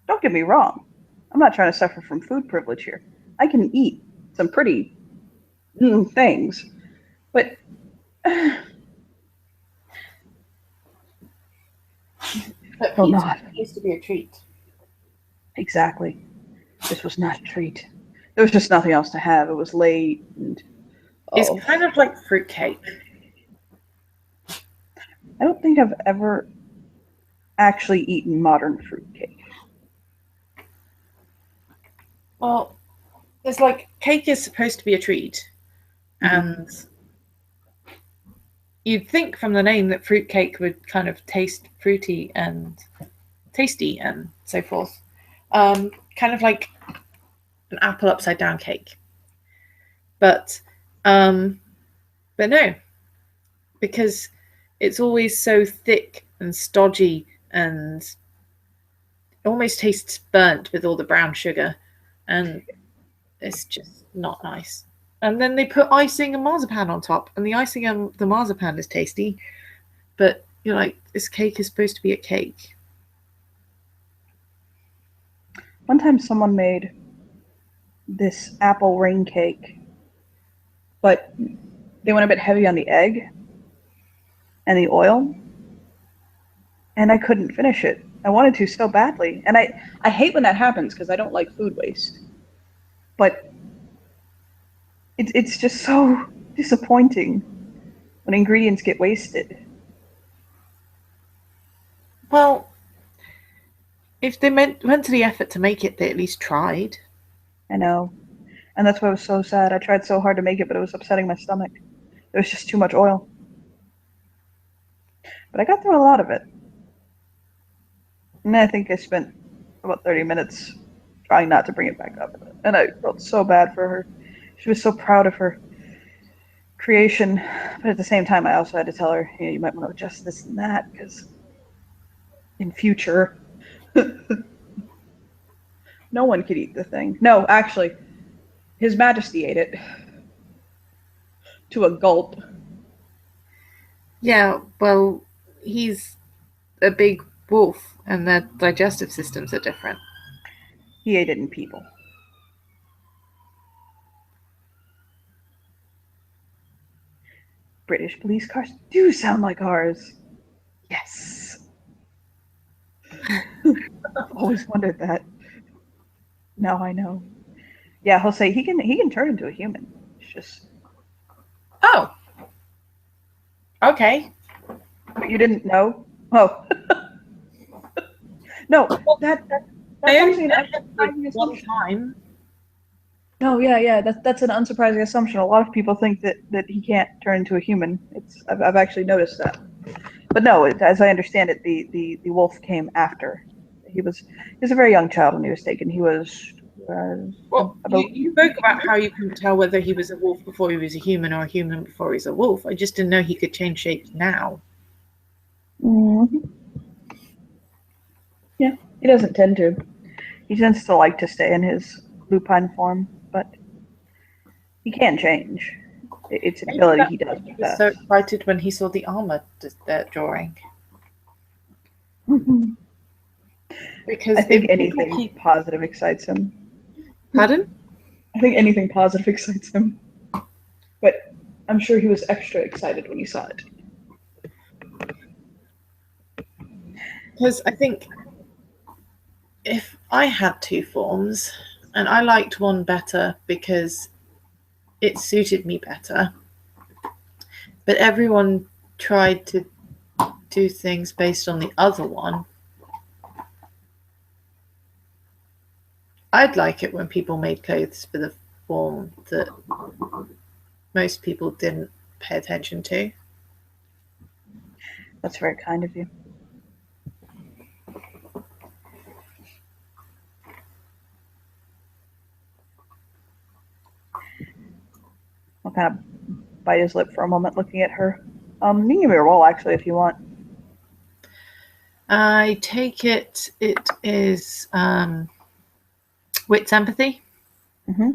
Don't get me wrong. I'm not trying to suffer from food privilege here. I can eat some pretty things, but But will pizza not. used to be a treat. Exactly. This was not a treat. There was just nothing else to have. It was late, and It's oh, kind of like fruitcake. I don't think I've ever actually eaten modern fruitcake. Well, it's like cake is supposed to be a treat, Mm-hmm. and you'd think from the name that fruitcake would kind of taste fruity and tasty and so forth. Kind of like an apple upside down cake. But um, but no, because it's always so thick and stodgy and it almost tastes burnt with all the brown sugar and it's just not nice. And then they put icing and marzipan on top, and the icing and the marzipan is tasty, but you're like, this cake is supposed to be a cake. One time, someone made this apple ring cake, but they went a bit heavy on the egg and the oil, and I couldn't finish it. I wanted to so badly, and I hate when that happens because I don't like food waste. But it's just so disappointing when ingredients get wasted. Well, if they went to the effort to make it, they at least tried. I know, and that's why I was so sad. I tried so hard to make it, but it was upsetting my stomach. There was just too much oil. But I got through a lot of it, and I think I spent about 30 minutes trying not to bring it back up. And I felt so bad for her. She was so proud of her creation, but at the same time, I also had to tell her, you might want to adjust this and that because in future, no one could eat the thing. No, actually, His Majesty ate it to a gulp. Yeah, well, he's a big wolf, and their digestive systems are different. He ate it in people. British police cars do sound like ours. Yes. I've always wondered that. Now I know. Yeah, he'll say he can turn into a human. It's just Oh, okay. but you didn't know. Oh no, that's I only actually an met him like unsurprising one assumption. time. No, yeah, that's an unsurprising assumption. A lot of people think that he can't turn into a human. I've actually noticed that. But no, as I understand it, the wolf came after. He was a very young child when he was taken. He was Well, about you spoke about how you couldn't tell whether he was a wolf before he was a human or a human before he was a wolf. I just didn't know he could change shapes now. Mhm. Yeah, he doesn't tend to. He tends to like to stay in his lupine form, but he can change. It's an Maybe ability that's he why does he was so possess. excited when he saw the armor drawing. I Because think if people anything keep. positive excites him. Pardon? I think anything positive excites him. But I'm sure he was extra excited when he saw it. Because I think if I had two forms and I liked one better because it suited me better, but everyone tried to do things based on the other one, I'd like it when people made clothes for the form that most people didn't pay attention to. That's very kind of you. I'll kind of bite his lip for a moment, looking at her. You can give me a roll, actually, if you want. I take it is wits empathy. Mm-hmm.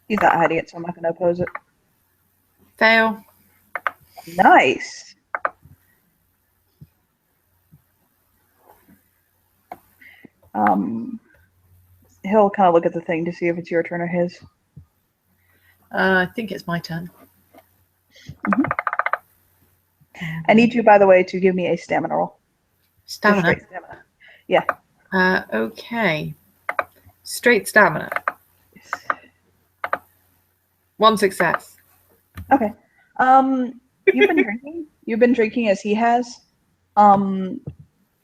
He's not hiding it, so I'm not going to oppose it. Fail. Nice. He'll kind of look at the thing to see if it's your turn or his. I think it's my turn. I need you, by the way, to give me a stamina roll. Just Stamina. straight stamina. Yeah. Okay. Straight stamina. Yes. 1 success. Okay. You've been drinking? You've been drinking as he has?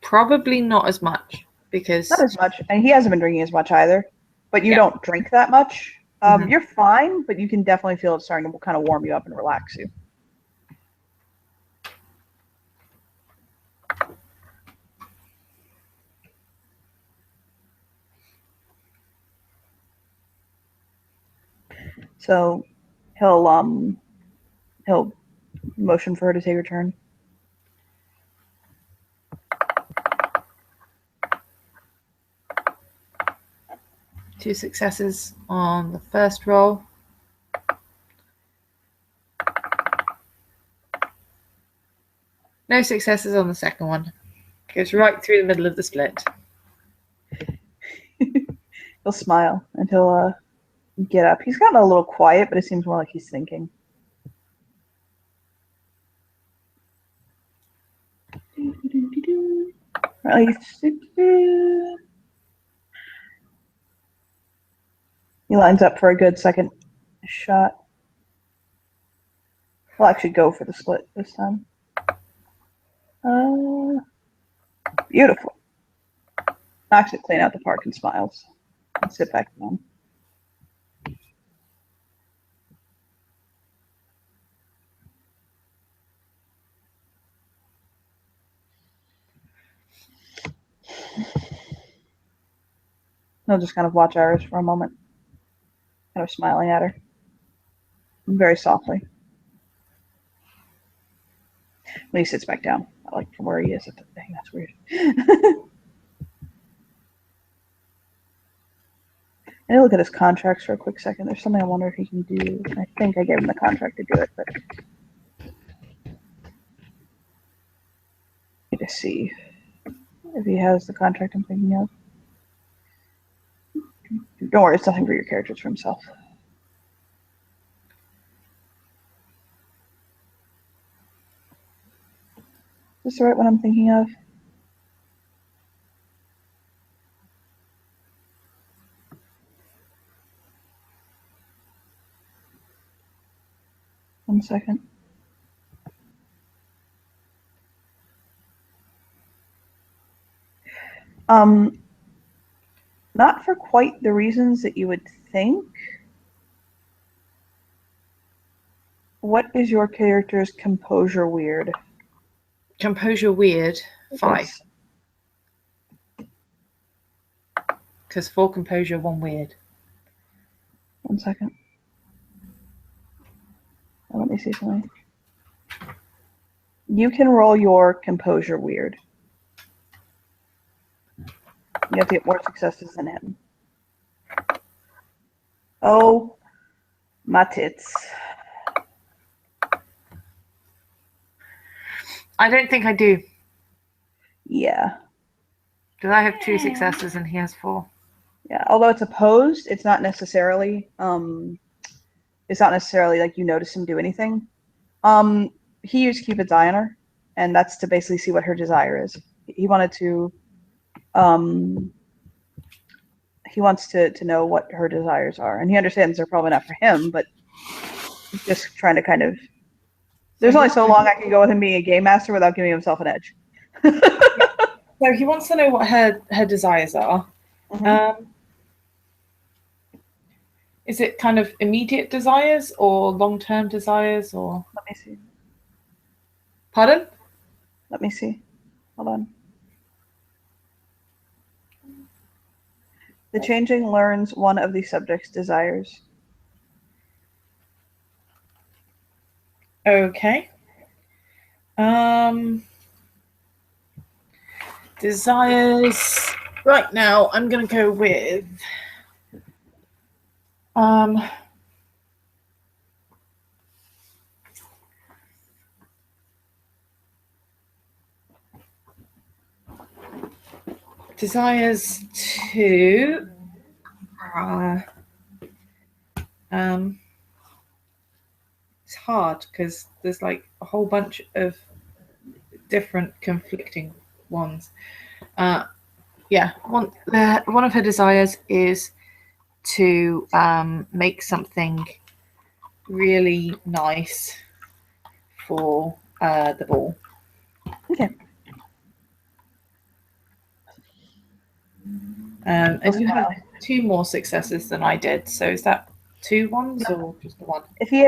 Probably not as much because Not as much, and he hasn't been drinking as much either. But you Yeah. don't drink that much. Mhm. You're fine, but you can definitely feel it starting to kind of warm you up and relax you. So he'll motion for her to take her turn. two successes on the first roll. No successes on the second one. Goes right through the middle of the split. He'll smile and he'll get up. He's gotten a little quiet, but it seems more like he's thinking. He lines up for a good second shot. He'll actually go for the split this time. Beautiful. Knocks it clean out the park and smiles. And sit back down. He'll just kind of watch Iris for a moment, kind of smiling at her very softly. When he sits back down, I like from where he is at the thing. That's weird. I need to look at his contracts for a quick second. There's something I wonder if he can do. I think I gave him the contract to do it, but need to see if he has the contract I'm thinking of. Don't worry, it's nothing for your character, it's for himself. Is this the right one I'm thinking of? One second. Not for quite the reasons that you would think. What is your character's composure weird? Composure weird. 5. Yes. Because 4 composure, 1 weird. One second. Let me see something. You can roll your composure weird. You have to get more successes than him. Oh, my tits. I don't think I do. Yeah. Because I have 2 successes and he has 4. Yeah. Although it's opposed, it's not necessarily like you notice him do anything. He used to keep its eye on her, and that's to basically see what her desire is. He wanted to he wants to know what her desires are, and he understands they're probably not for him, but he's just trying to kind of. There's only so long I can go with him being a game master without giving himself an edge. So he wants to know what her desires are. Mm-hmm. Is it kind of immediate desires or long-term desires, or? Let me see. Pardon? Let me see. Hold on. The changeling learns one of the subject's desires. Okay. Desires. Right now, I'm going to go with desires to it's hard because there's like a whole bunch of different conflicting ones. One of her desires is to make something really nice for the ball. Okay. And you have 2 more successes than I did. So is that 2 ones or just the 1? If he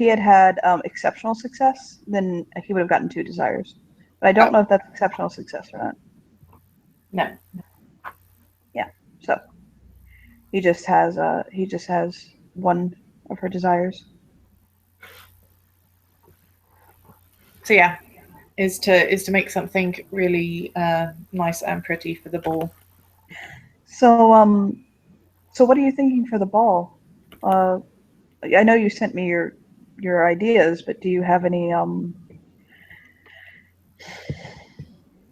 had exceptional success, then he would have gotten 2 desires. But I don't know if that's exceptional success or not. No. Yeah. So he just has 1 of her desires. So yeah, is to make something really nice and pretty for the ball. So so what are you thinking for the ball? I know you sent me your ideas, but do you have any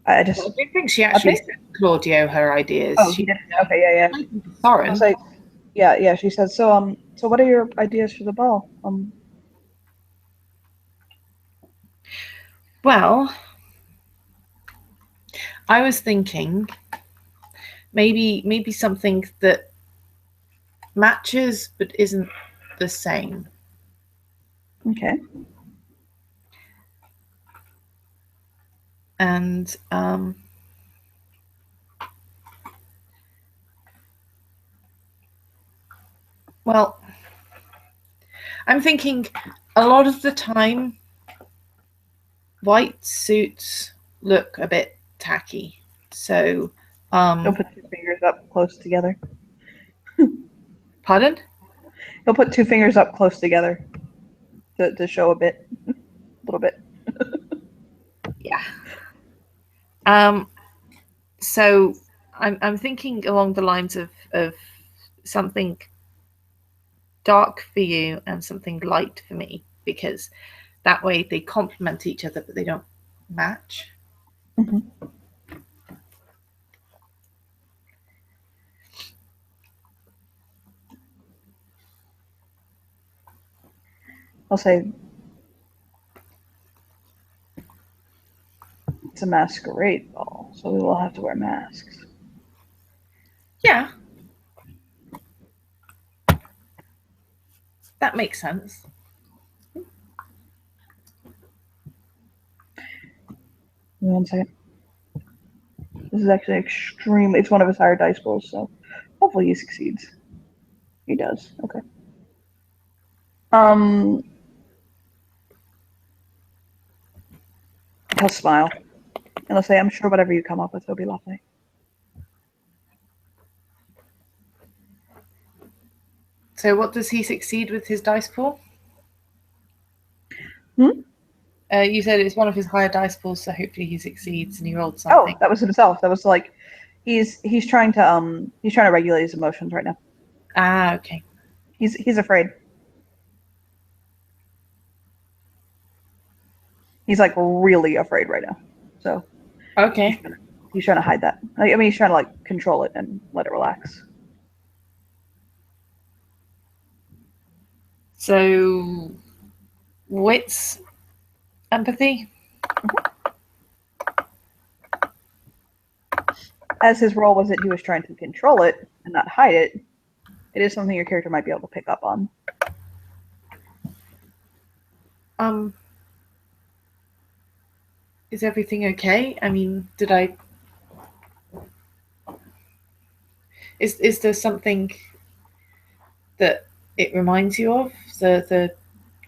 I do think she actually sent Claudio her ideas. Oh, she did. Okay, yeah. Soren. Like, yeah. She says so. So what are your ideas for the ball? Well, I was thinking maybe something that matches but isn't the same. Okay. And well, I'm thinking a lot of the time white suits look a bit tacky. So He'll put 2 fingers up close together. Pardon? He'll put 2 fingers up close together to show a little bit. Yeah. So I'm thinking along the lines of something dark for you and something light for me, because that way they complement each other but they don't match. Mm-hmm. I'll say it's a masquerade ball, so we will have to wear masks. Yeah. That makes sense. One second. This is actually extreme. It's one of his higher dice rolls, so hopefully he succeeds. He does. Okay. He'll smile. And he'll say, I'm sure whatever you come up with will be lovely. So what does he succeed with his dice pool? You said it's one of his higher dice pools, so hopefully he succeeds and he rolled something. Oh, that was himself. That was like he's trying to regulate his emotions right now. Ah, okay. He's afraid. He's like really afraid right now. So okay. He's trying to hide that. I mean, he's trying to like control it and let it relax. So wits, empathy. As his role was that he was trying to control it and not hide it, it is something your character might be able to pick up on. Is everything okay? I mean, did I... Is there something that it reminds you of? The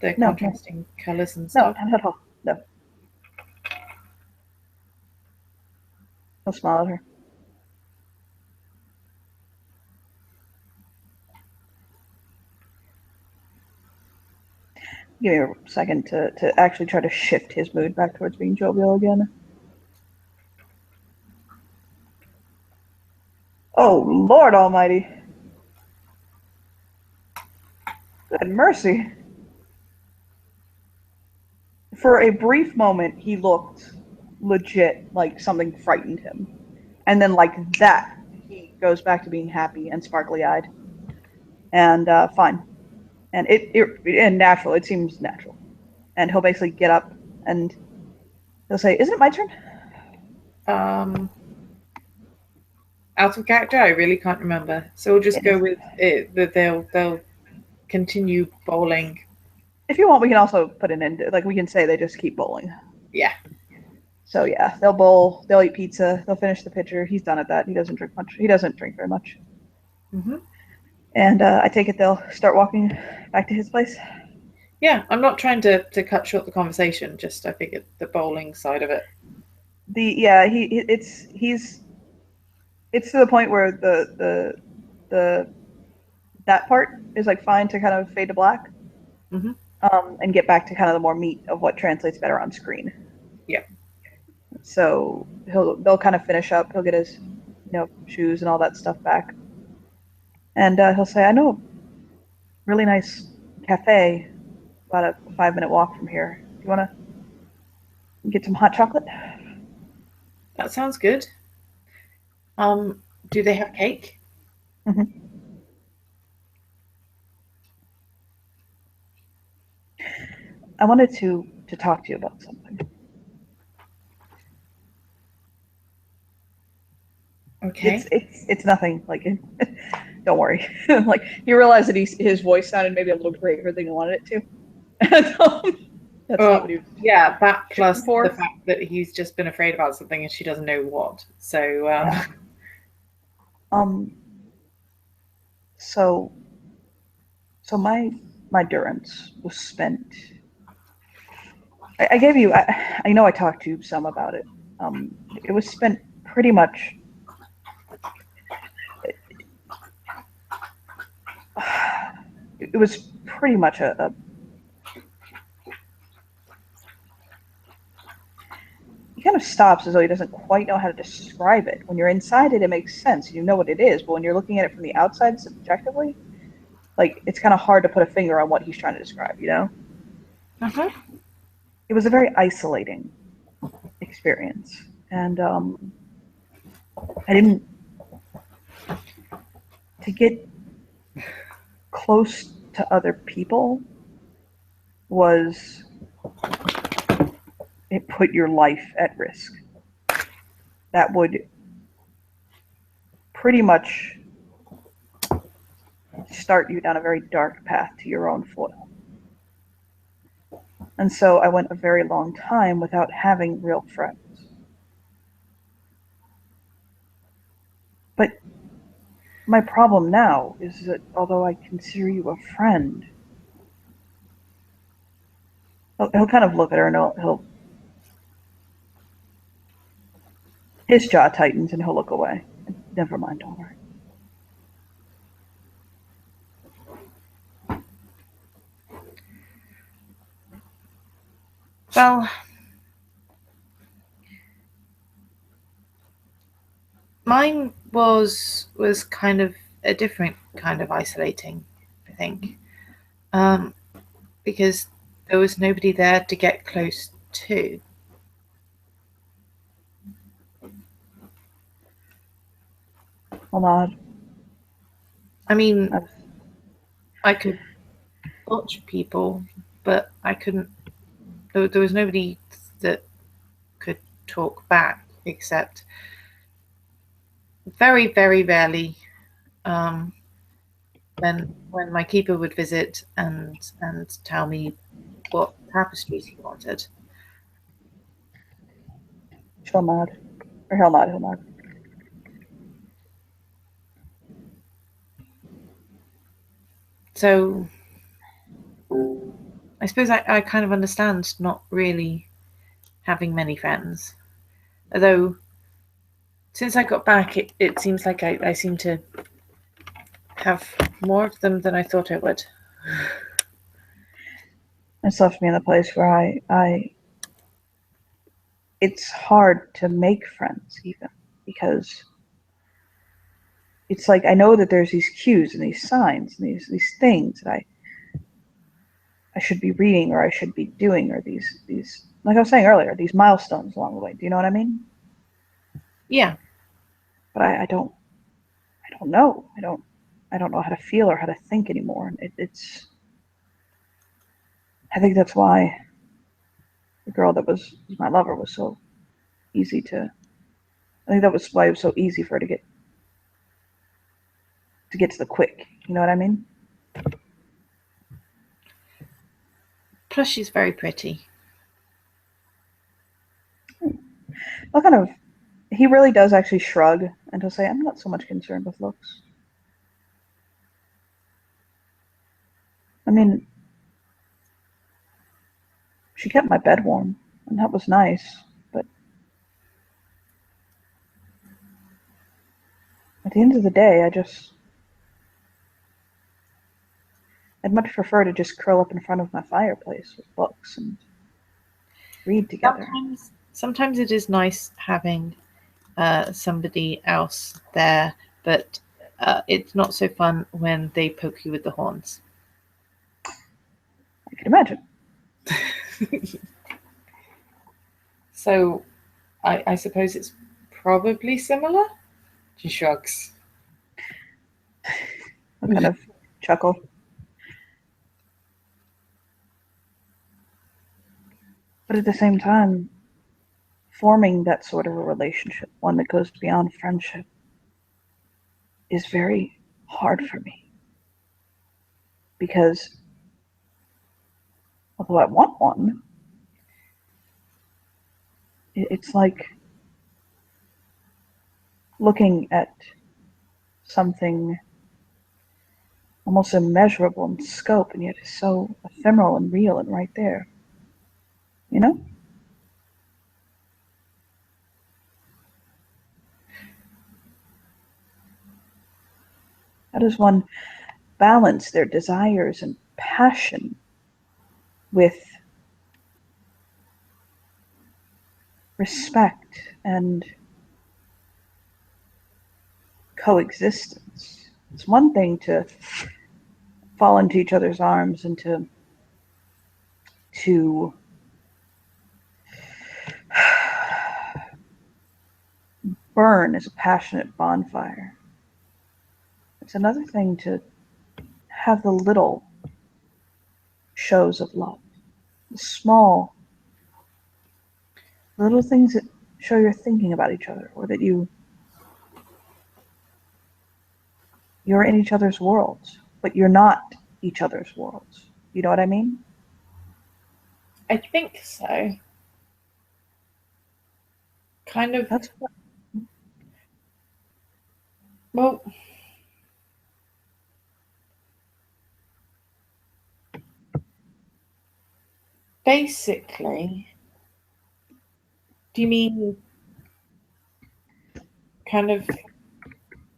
contrasting colours and stuff? No, not at all. No. He'll smile at her. Give me a second to actually try to shift his mood back towards being jovial again. Oh, Lord Almighty. Good mercy. For a brief moment, he looked legit like something frightened him. And then like that, he goes back to being happy and sparkly eyed and fine. And and natural. It seems natural. And he'll basically get up and he'll say, "Isn't it my turn?" Um, Out of character, I really can't remember. So we'll just go with it that they'll continue bowling. If you want, we can also put an end. Like we can say they just keep bowling. Yeah. So yeah, they'll bowl. They'll eat pizza. They'll finish the pitcher. He's done at that. He doesn't drink much. He doesn't drink very much. Mm-hmm. And I take it they'll start walking back to his place. Yeah, I'm not trying to cut short the conversation. Just I figured the bowling side of it. It's to the point where the that part is like fine to kind of fade to black, mm-hmm. And get back to kind of the more meat of what translates better on screen. Yeah. So they'll kind of finish up. He'll get his shoes and all that stuff back, and he'll say, "I know a really nice cafe about a 5-minute walk from here. Do you want to get some hot chocolate?" That sounds good. Do they have cake? Mm-hmm. I wanted to talk to you about something. Okay. It's nothing. Like, don't worry. Like you realize that his voice sounded maybe a little graver than you wanted it to. That's not what he was. Yeah, that plus for. the fact that he's just been afraid about something and she doesn't know what. So Yeah. So my durance was spent. I gave you. I know I talked to you some about it. It was spent pretty much. It was pretty much a he kind of stops as though he doesn't quite know how to describe it. When you're inside it, it makes sense. You know what it is. But when you're looking at it from the outside subjectively, like it's kind of hard to put a finger on what he's trying to describe, Uh-huh. It was a very isolating experience. And I didn't, to get close to other people it put your life at risk. That would pretty much start you down a very dark path to your own foil. And so I went a very long time without having real friends. But my problem now is that although I consider you a friend, he'll kind of look at her and his jaw tightens and he'll look away. Never mind, don't worry. Well, mine was kind of a different kind of isolating, I think, because there was nobody there to get close to. Well, I mean, I could watch people, but I couldn't. There was nobody that could talk back, except very, very rarely when my keeper would visit and tell me what tapestries he wanted. She'll nod. Or he'll nod. So I suppose I kind of understand not really having many friends. Although since I got back, it seems like I seem to have more of them than I thought I would. It's left me in a place where I it's hard to make friends even because it's like I know that there's these cues and these signs and these things that I should be reading or I should be doing or these like I was saying earlier, these milestones along the way. Do you know what I mean? Yeah. but I don't know. I don't know how to feel or how to think anymore. It's I think that's why the girl that was my lover was so easy to. I think that was why it was so easy for her to get to the quick. You know what I mean? Plus, she's very pretty. What kind of? He really does actually shrug and he'll say, "I'm not so much concerned with looks." I mean, she kept my bed warm, and that was nice. But at the end of the day, I'd much prefer to just curl up in front of my fireplace with books and read together. Sometimes it is nice having somebody else there, but it's not so fun when they poke you with the horns. I can imagine. So I suppose it's probably similar. She shrugs. I kind of chuckle. But at the same time, forming that sort of a relationship, one that goes beyond friendship, is very hard for me. Because although I want one, it's like looking at something almost immeasurable in scope and yet is so ephemeral and real and right there. You know? How does one balance their desires and passion with respect and coexistence? It's one thing to fall into each other's arms and to burn as a passionate bonfire. It's another thing to have the little shows of love, the small little things that show you're thinking about each other or that you're in each other's worlds, but you're not each other's worlds. You know what I mean? I think so. Kind of. That's what, Well, basically, do you mean kind of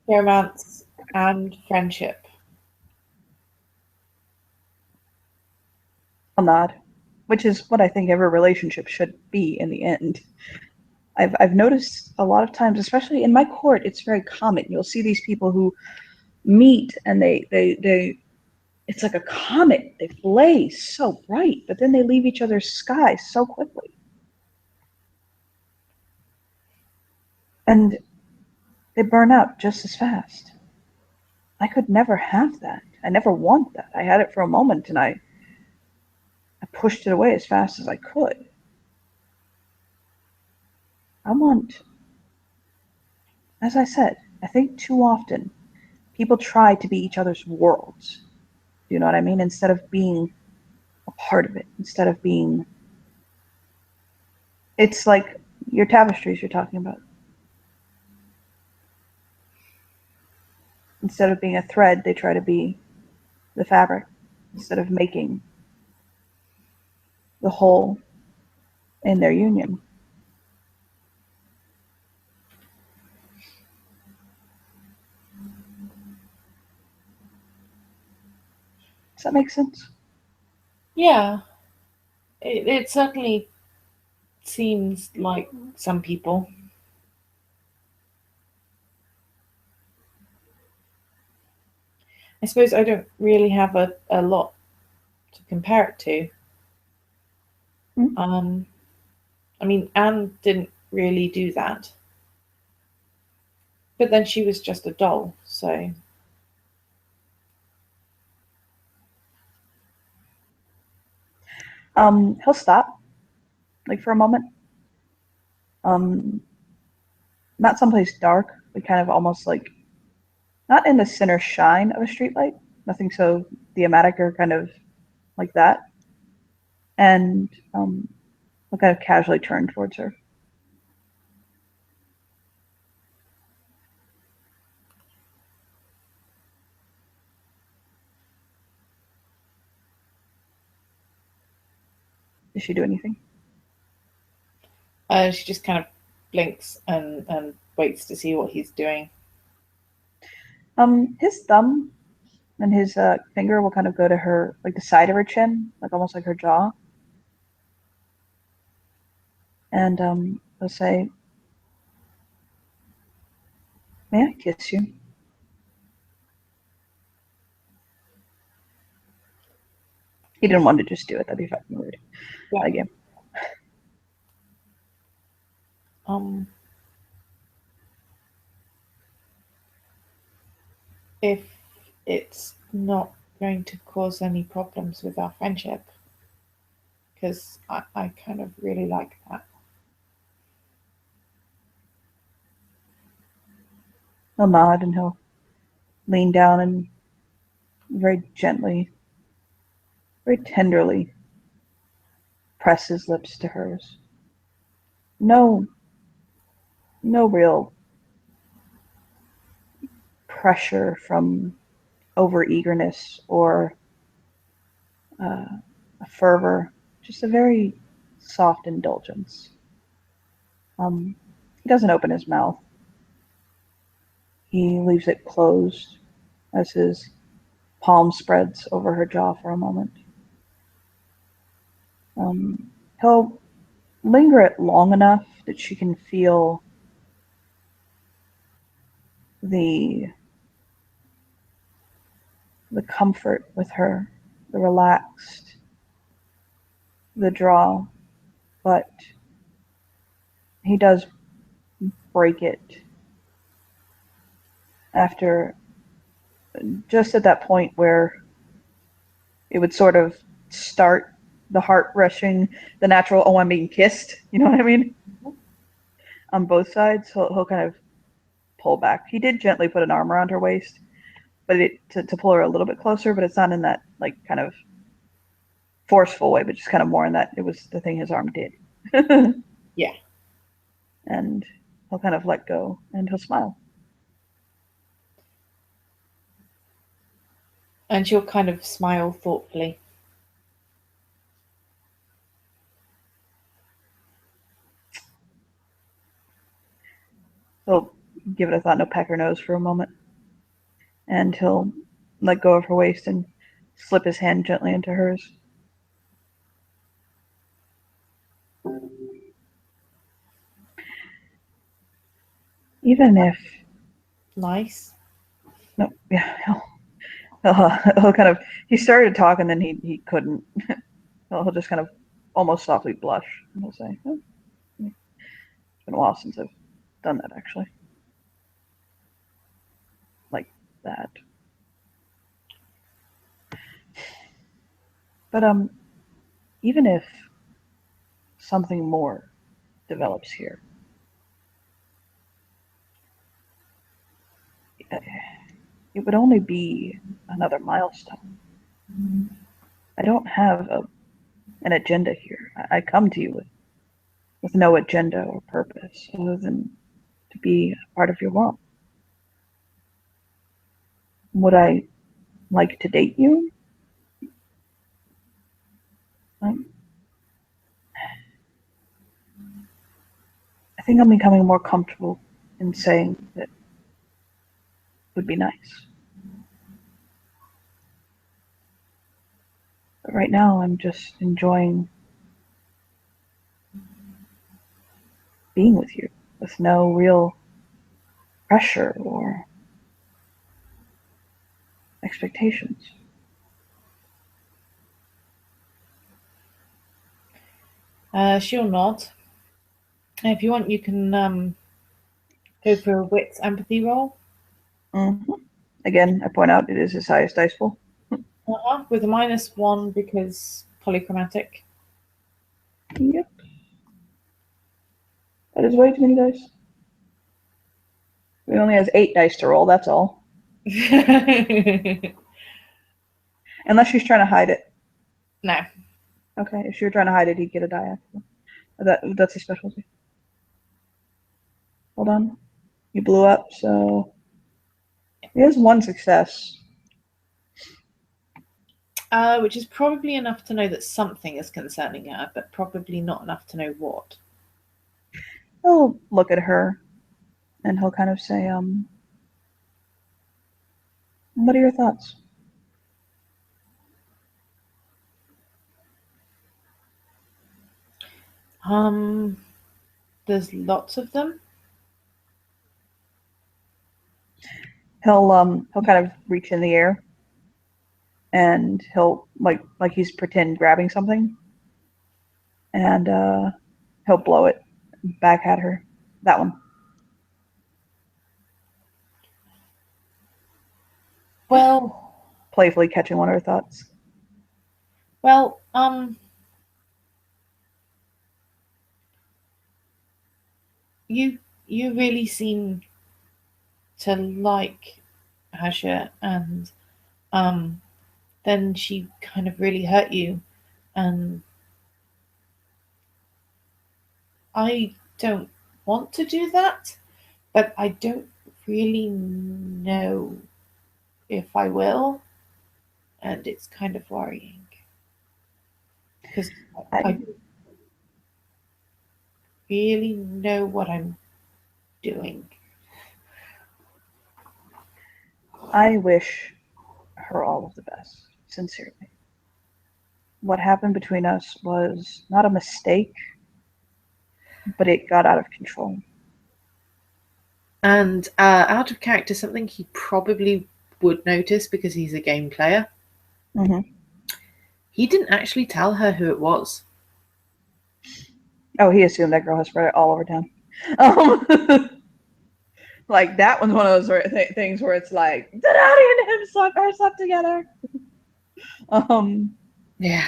romance and friendship? I'll nod, which is what I think every relationship should be in the end. I've noticed a lot of times, especially in my court, it's very common. You'll see these people who meet and they it's like a comet. They blaze so bright, but then they leave each other's skies so quickly. And they burn out just as fast. I could never have that. I never want that. I had it for a moment and I pushed it away as fast as I could. I want, as I said, I think too often people try to be each other's worlds. Do you know what I mean? Instead of being a part of it, instead of being, it's like your tapestries you're talking about. Instead of being a thread, they try to be the fabric instead of making the whole in their union. Does that make sense? Yeah, it certainly seems like some people. I suppose I don't really have a lot to compare it to. Mm-hmm. I mean, Anne didn't really do that. But then she was just a doll, so. He'll stop, like for a moment. Um, Not someplace dark, but kind of almost like not in the center shine of a streetlight, nothing so thematic or kind of like that. And he'll kind of casually turn towards her. Does she do anything? She just kind of blinks and waits to see what he's doing. His thumb and his finger will kind of go to her, like the side of her chin, like almost like her jaw. And he'll say, "May I kiss you?" He didn't want to just do it. That'd be fucking rude. Yeah. Again. If it's not going to cause any problems with our friendship, because I kind of really like that. He'll nod and he'll lean down and very gently, very tenderly press his lips to hers. No, no real pressure from over eagerness or a fervor, just a very soft indulgence. He doesn't open his mouth. He leaves it closed as his palm spreads over her jaw for a moment. He'll linger it long enough that she can feel the the comfort with her, the relaxed, the draw, but he does break it after just at that point where it would sort of start the heart rushing, the natural, oh, I'm being kissed, you know what I mean? On both sides, he'll kind of pull back. He did gently put an arm around her waist, but to pull her a little bit closer, but it's not in that like kind of forceful way, but just kind of more in that it was the thing his arm did. Yeah. And he'll kind of let go and he'll smile. And she'll kind of smile thoughtfully. He'll give it a thought, no peck or nose for a moment. And he'll let go of her waist and slip his hand gently into hers. Even if Nice. no, yeah, he'll kind of he started to talk and then he couldn't. He'll just kind of almost softly blush and he'll say, oh, "It's been a while since I've done that actually, like that." But even if something more develops here, it would only be another milestone. I don't have an agenda here. I come to you with no agenda or purpose other than to be a part of your world. Would I like to date you? Um, I think I'm becoming more comfortable in saying that would be nice. But right now, I'm just enjoying being with you with no real pressure or expectations. She'll nod. If you want, you can Go for a wits empathy roll. Mm-hmm. Again, I point out it is his highest dice pool. With a -1 because polychromatic. Yep. That is way too many dice. He only has 8 dice to roll, that's all. Unless she's trying to hide it. No. Okay, if she were trying to hide it, he'd get a die after. That's his specialty. Hold on. You blew up, so he has 1 success. Which is probably enough to know that something is concerning her, but probably not enough to know what. He'll look at her and he'll kind of say, what are your thoughts? There's lots of them. He'll kind of reach in the air and he'll like he's pretend grabbing something and he'll blow it back at her. That one. Well, playfully catching one of her thoughts. Well, you really seem to like Asha, and then she kind of really hurt you, and I don't want to do that, but I don't really know if I will, and it's kind of worrying because I don't really know what I'm doing. I wish her all of the best, sincerely. What happened between us was not a mistake, but it got out of control. And out of character, something he probably would notice because he's a game player. Mm-hmm. He didn't actually tell her who it was. Oh, he assumed that girl has spread it all over town. Like, that one's one of those things where it's like, Donati and him slept together. Yeah.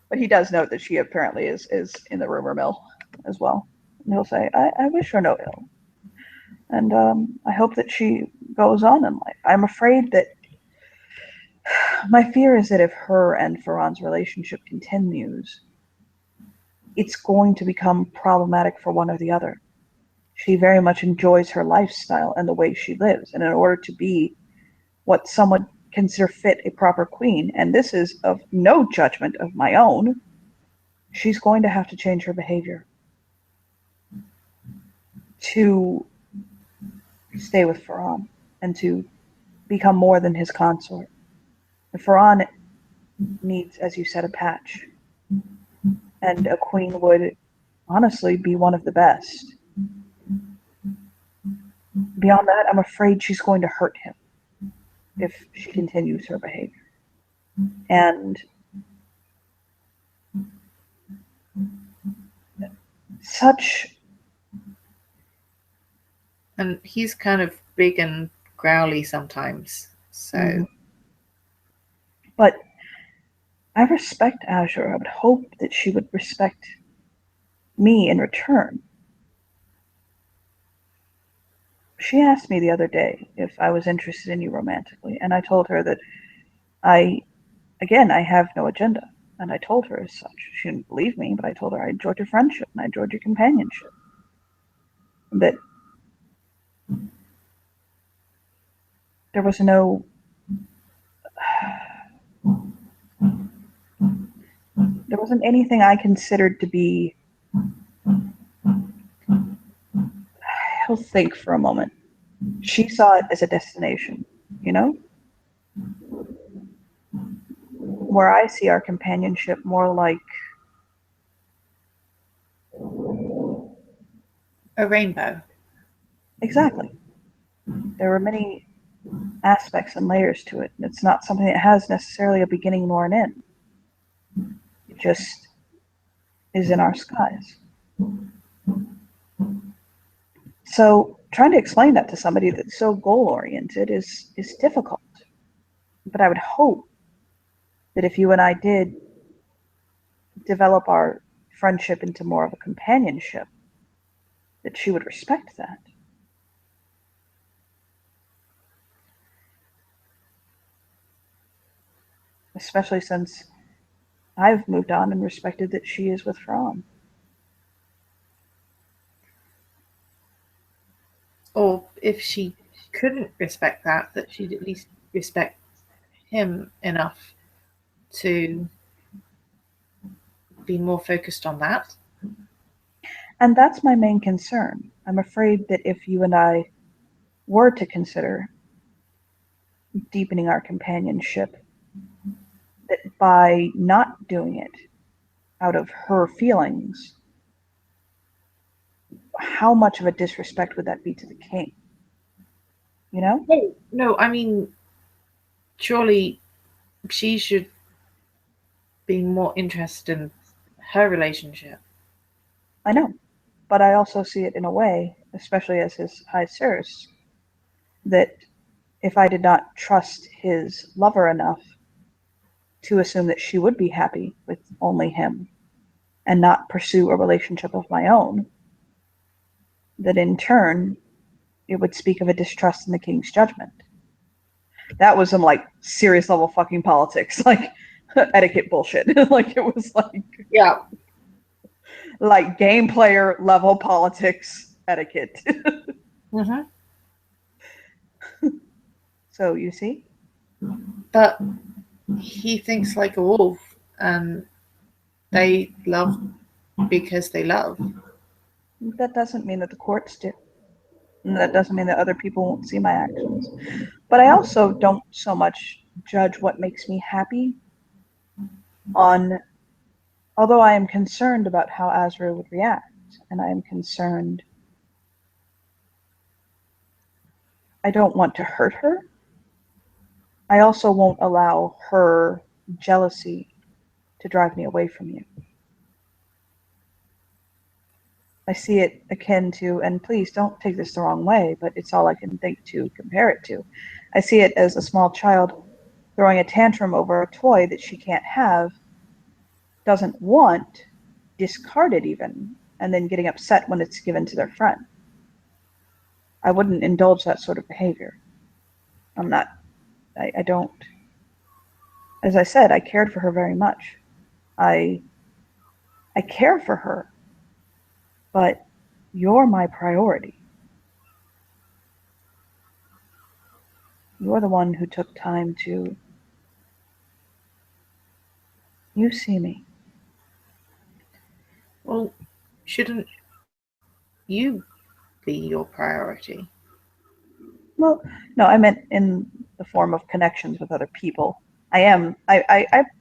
But he does note that she apparently is in the rumor mill as well. And he'll say, I wish her no ill. And I hope that she goes on in life. I'm afraid that my fear is that if her and Ferran's relationship continues, it's going to become problematic for one or the other. She very much enjoys her lifestyle and the way she lives. And in order to be what some would consider fit a proper queen, and this is of no judgment of my own, she's going to have to change her behavior to stay with Ferran and to become more than his consort. And Ferran needs, as you said, a patch. And a queen would honestly be one of the best. Beyond that, I'm afraid she's going to hurt him if she continues her behavior. And such. And he's kind of big and growly sometimes. So. Mm-hmm. But I respect Azure. I would hope that she would respect me in return. She asked me the other day if I was interested in you romantically, and I told her that I have no agenda, and I told her as such. She didn't believe me, but I told her I enjoyed your friendship and I enjoyed your companionship. That there was no there wasn't anything I considered to be. I'll think for a moment. She saw it as a destination, where I see our companionship more like a rainbow. Exactly. There were many aspects and layers to it. It's not something that has necessarily a beginning nor an end. It just is in our skies. So trying to explain that to somebody that's so goal-oriented is difficult. But I would hope that if you and I did develop our friendship into more of a companionship, that she would respect that. Especially since I've moved on and respected that she is with Fromm. Or if she couldn't respect that, that she'd at least respect him enough to be more focused on that. And that's my main concern. I'm afraid that if you and I were to consider deepening our companionship, that by not doing it out of her feelings, how much of a disrespect would that be to the king? You know? No, I mean, surely she should be more interested in her relationship. I know. But I also see it in a way, especially as his high Circe, that if I did not trust his lover enough to assume that she would be happy with only him and not pursue a relationship of my own, that in turn it would speak of a distrust in the king's judgment. That was some like serious level fucking politics, like etiquette bullshit. Like it was like game player level politics etiquette. Mm-hmm. So you see? But he thinks like a wolf, and they love because they love. That doesn't mean that the courts do. And that doesn't mean that other people won't see my actions. But I also don't so much judge what makes me happy on, although I am concerned about how Azra would react, and I am concerned, I don't want to hurt her. I also won't allow her jealousy to drive me away from you. I see it akin to, and please don't take this the wrong way, but it's all I can think to compare it to. I see it as a small child throwing a tantrum over a toy that she can't have, doesn't want, discard it even, and then getting upset when it's given to their friend. I wouldn't indulge that sort of behavior. I don't. As I said, I cared for her very much. I care for her, but you're my priority. You're the one who took time to. You see me. Well, shouldn't you be your priority? Well, no, I meant in the form of connections with other people. I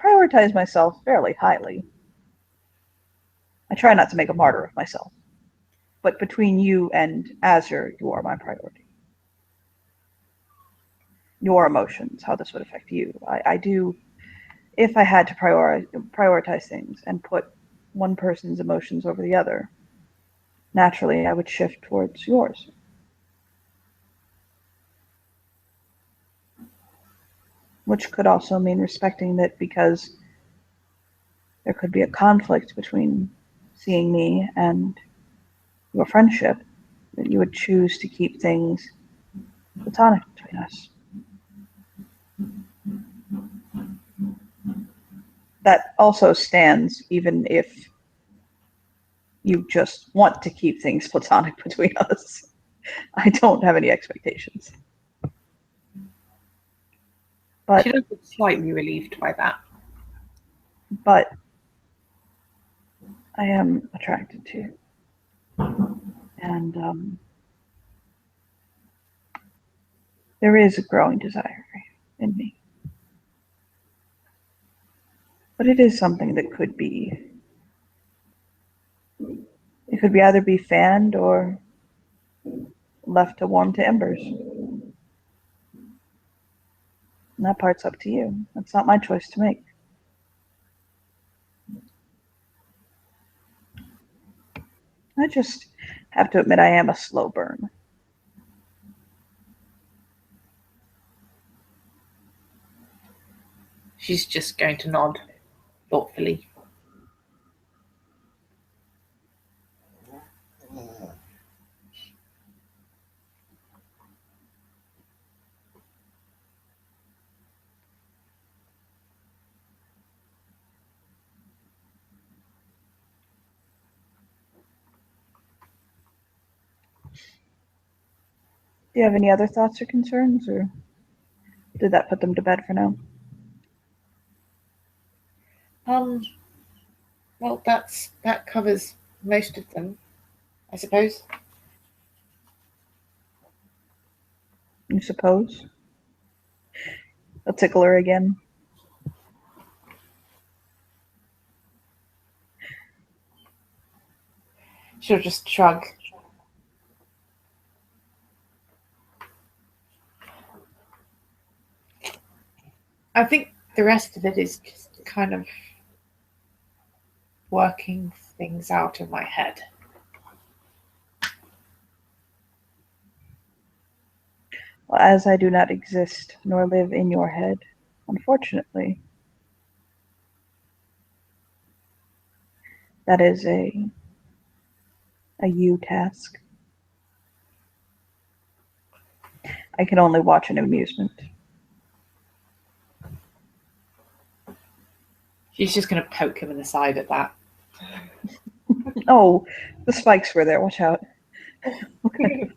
prioritize myself fairly highly. I try not to make a martyr of myself. But between you and Azure, you are my priority. Your emotions, how this would affect you. I do, if I had to prioritize things and put one person's emotions over the other, naturally I would shift towards yours. Which could also mean respecting that because there could be a conflict between seeing me and your friendship, that you would choose to keep things platonic between us. That also stands even if you just want to keep things platonic between us. I don't have any expectations. But She looks slightly relieved by that. But I am attracted to you. And there is a growing desire for you in me. But it is something that could be, it could be either be fanned or left to warm to embers. And that part's up to you. That's not my choice to make. I just have to admit I am a slow burn. She's just going to nod thoughtfully. Do you have any other thoughts or concerns, or did that put them to bed for now? Well, that covers most of them, I suppose. You suppose? I'll tickle her again. She'll just shrug. I think the rest of it is just kind of working things out in my head. Well, as I do not exist nor live in your head, unfortunately, that is a you task. I can only watch an amusement. She's just going to poke him in the side at that. Oh, the spikes were there. Watch out. Okay.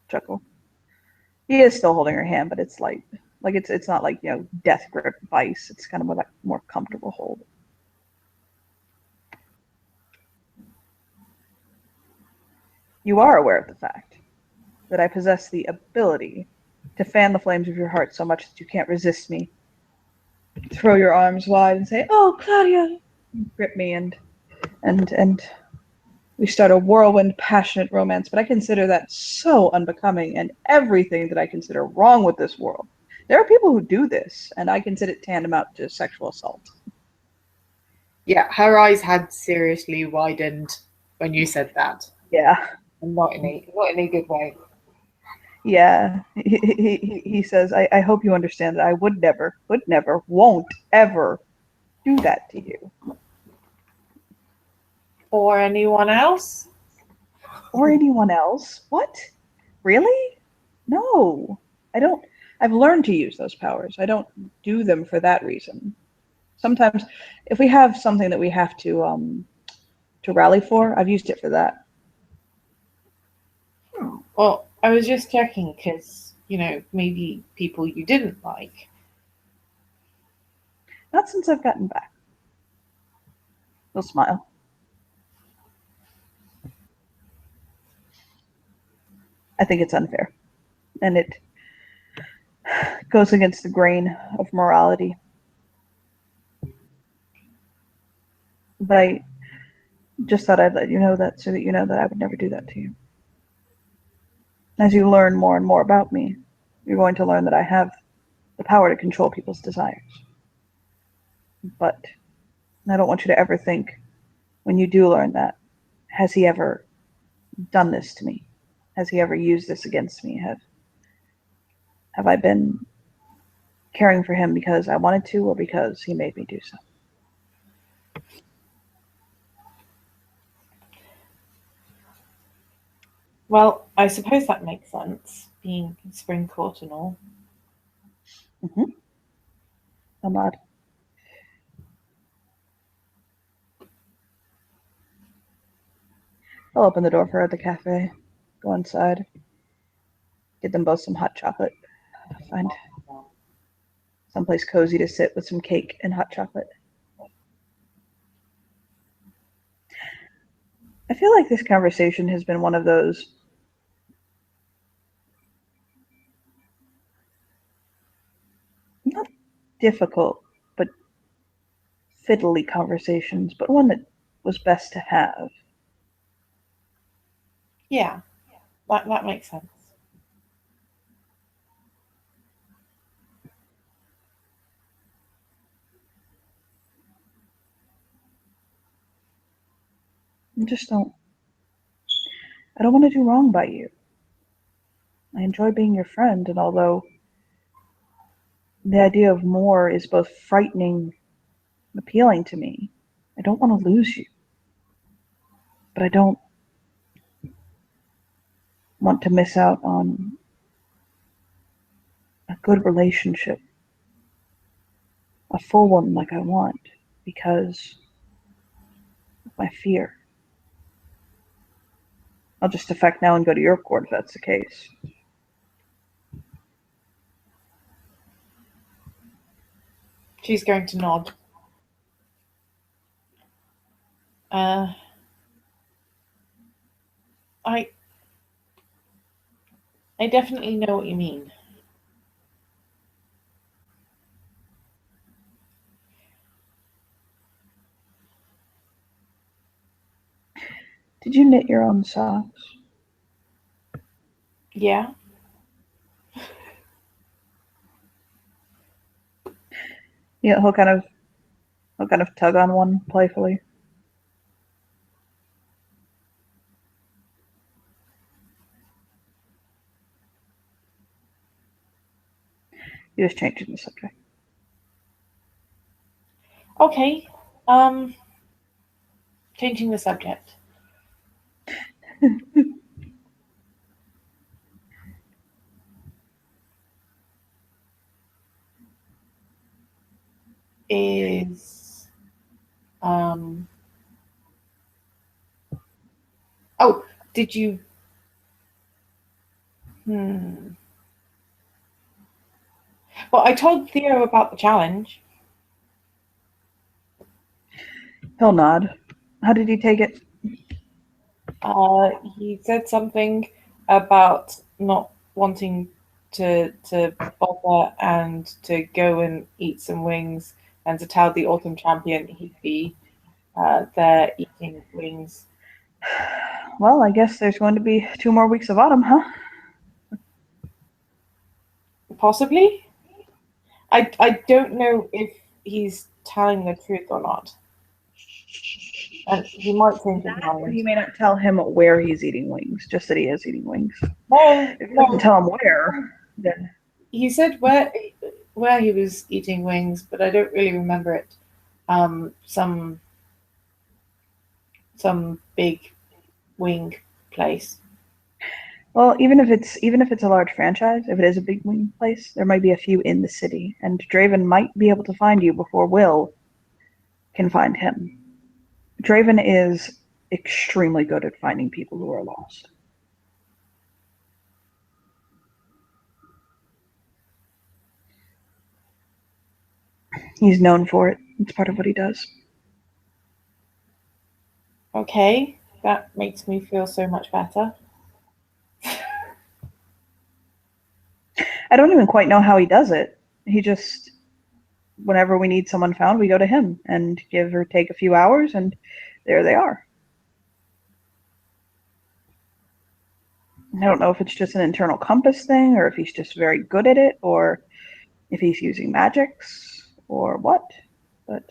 Chuckle. He is still holding her hand, but it's light. Like it's not like, death grip vice. It's kind of a more comfortable hold. You are aware of the fact that I possess the ability to fan the flames of your heart so much that you can't resist me. Throw your arms wide and say, "Oh, Claudia," grip me, and we start a whirlwind, passionate romance. But I consider that so unbecoming, and everything that I consider wrong with this world. There are people who do this, and I consider it tantamount to sexual assault. Yeah, her eyes had seriously widened when you said that. Yeah. Not in a good way. Yeah, he says, I hope you understand that I would never, won't ever do that to you. Or anyone else? Or anyone else? What? Really? No, I don't. I've learned to use those powers. I don't do them for that reason. Sometimes, if we have something that we have to rally for, I've used it for that. Well, I was just checking because, maybe people you didn't like. Not since I've gotten back. He'll smile. I think it's unfair. And it goes against the grain of morality. But I just thought I'd let you know that so that you know that I would never do that to you. As you learn more and more about me, you're going to learn that I have the power to control people's desires. But I don't want you to ever think, when you do learn that, has he ever done this to me? Has he ever used this against me? Have I been caring for him because I wanted to or because he made me do so? Well, I suppose that makes sense, being spring court and all. Mm-hmm. I'm not. I'll open the door for her at the cafe, go inside, get them both some hot chocolate, find someplace cozy to sit with some cake and hot chocolate. I feel like this conversation has been one of those not difficult, but fiddly conversations, but one that was best to have. Yeah, that makes sense. I just don't. I don't want to do wrong by you. I enjoy being your friend, and although the idea of more is both frightening and appealing to me. I don't want to lose you, but I don't want to miss out on a good relationship, a full one like I want, because of my fear. I'll just defect now and go to your court if that's the case. She's going to nod. I definitely know what you mean. Did you knit your own socks? Yeah. Yeah, he'll kind of tug on one playfully. He was changing the subject. Okay. Changing the subject. Is oh, did you well, I told Theo about the challenge. He'll nod. How did he take it? He said something about not wanting to bother and to go and eat some wings and to tell the autumn champion he'd be there eating wings. Well, I guess there's going to be 2 more weeks of autumn, huh? Possibly. I don't know if he's telling the truth or not. And he might change his Or he mind. may not tell him where he's eating wings, just that he is eating wings. No, If he doesn't no. tell him where, then He said where he was eating wings, but I don't really remember it. Some big wing place. well, even if it's a large franchise, if it is a big wing place, there might be a few in the city, and Draven might be able to find you before Will can find him. Draven is extremely good at finding people who are lost. He's known for it. It's part of what he does. Okay, that makes me feel so much better. I don't even quite know how he does it. He just, whenever we need someone found, we go to him and give or take a few hours, and there they are. I don't know if it's just an internal compass thing, or if he's just very good at it, or if he's using magics, or what. But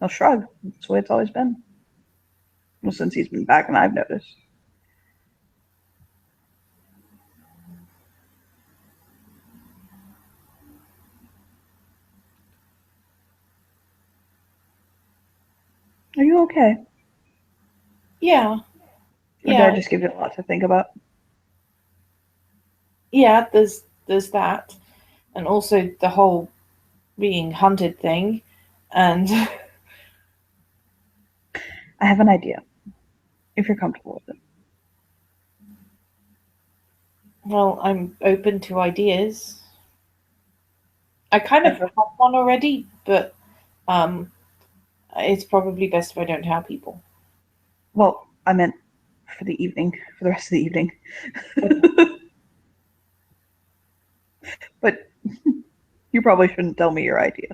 he'll shrug. That's the way it's always been. Well, since he's been back, and I've noticed. Are you okay? Yeah, Or did yeah, I just give you a lot to think about? yeah. There's that, and also the whole being hunted thing, and I have an idea, if you're comfortable with it. well, I'm open to ideas. I kind of Okay. have one already, but it's probably best if I don't tell people. Well, I meant for the evening, for the rest of the evening. But you probably shouldn't tell me your idea.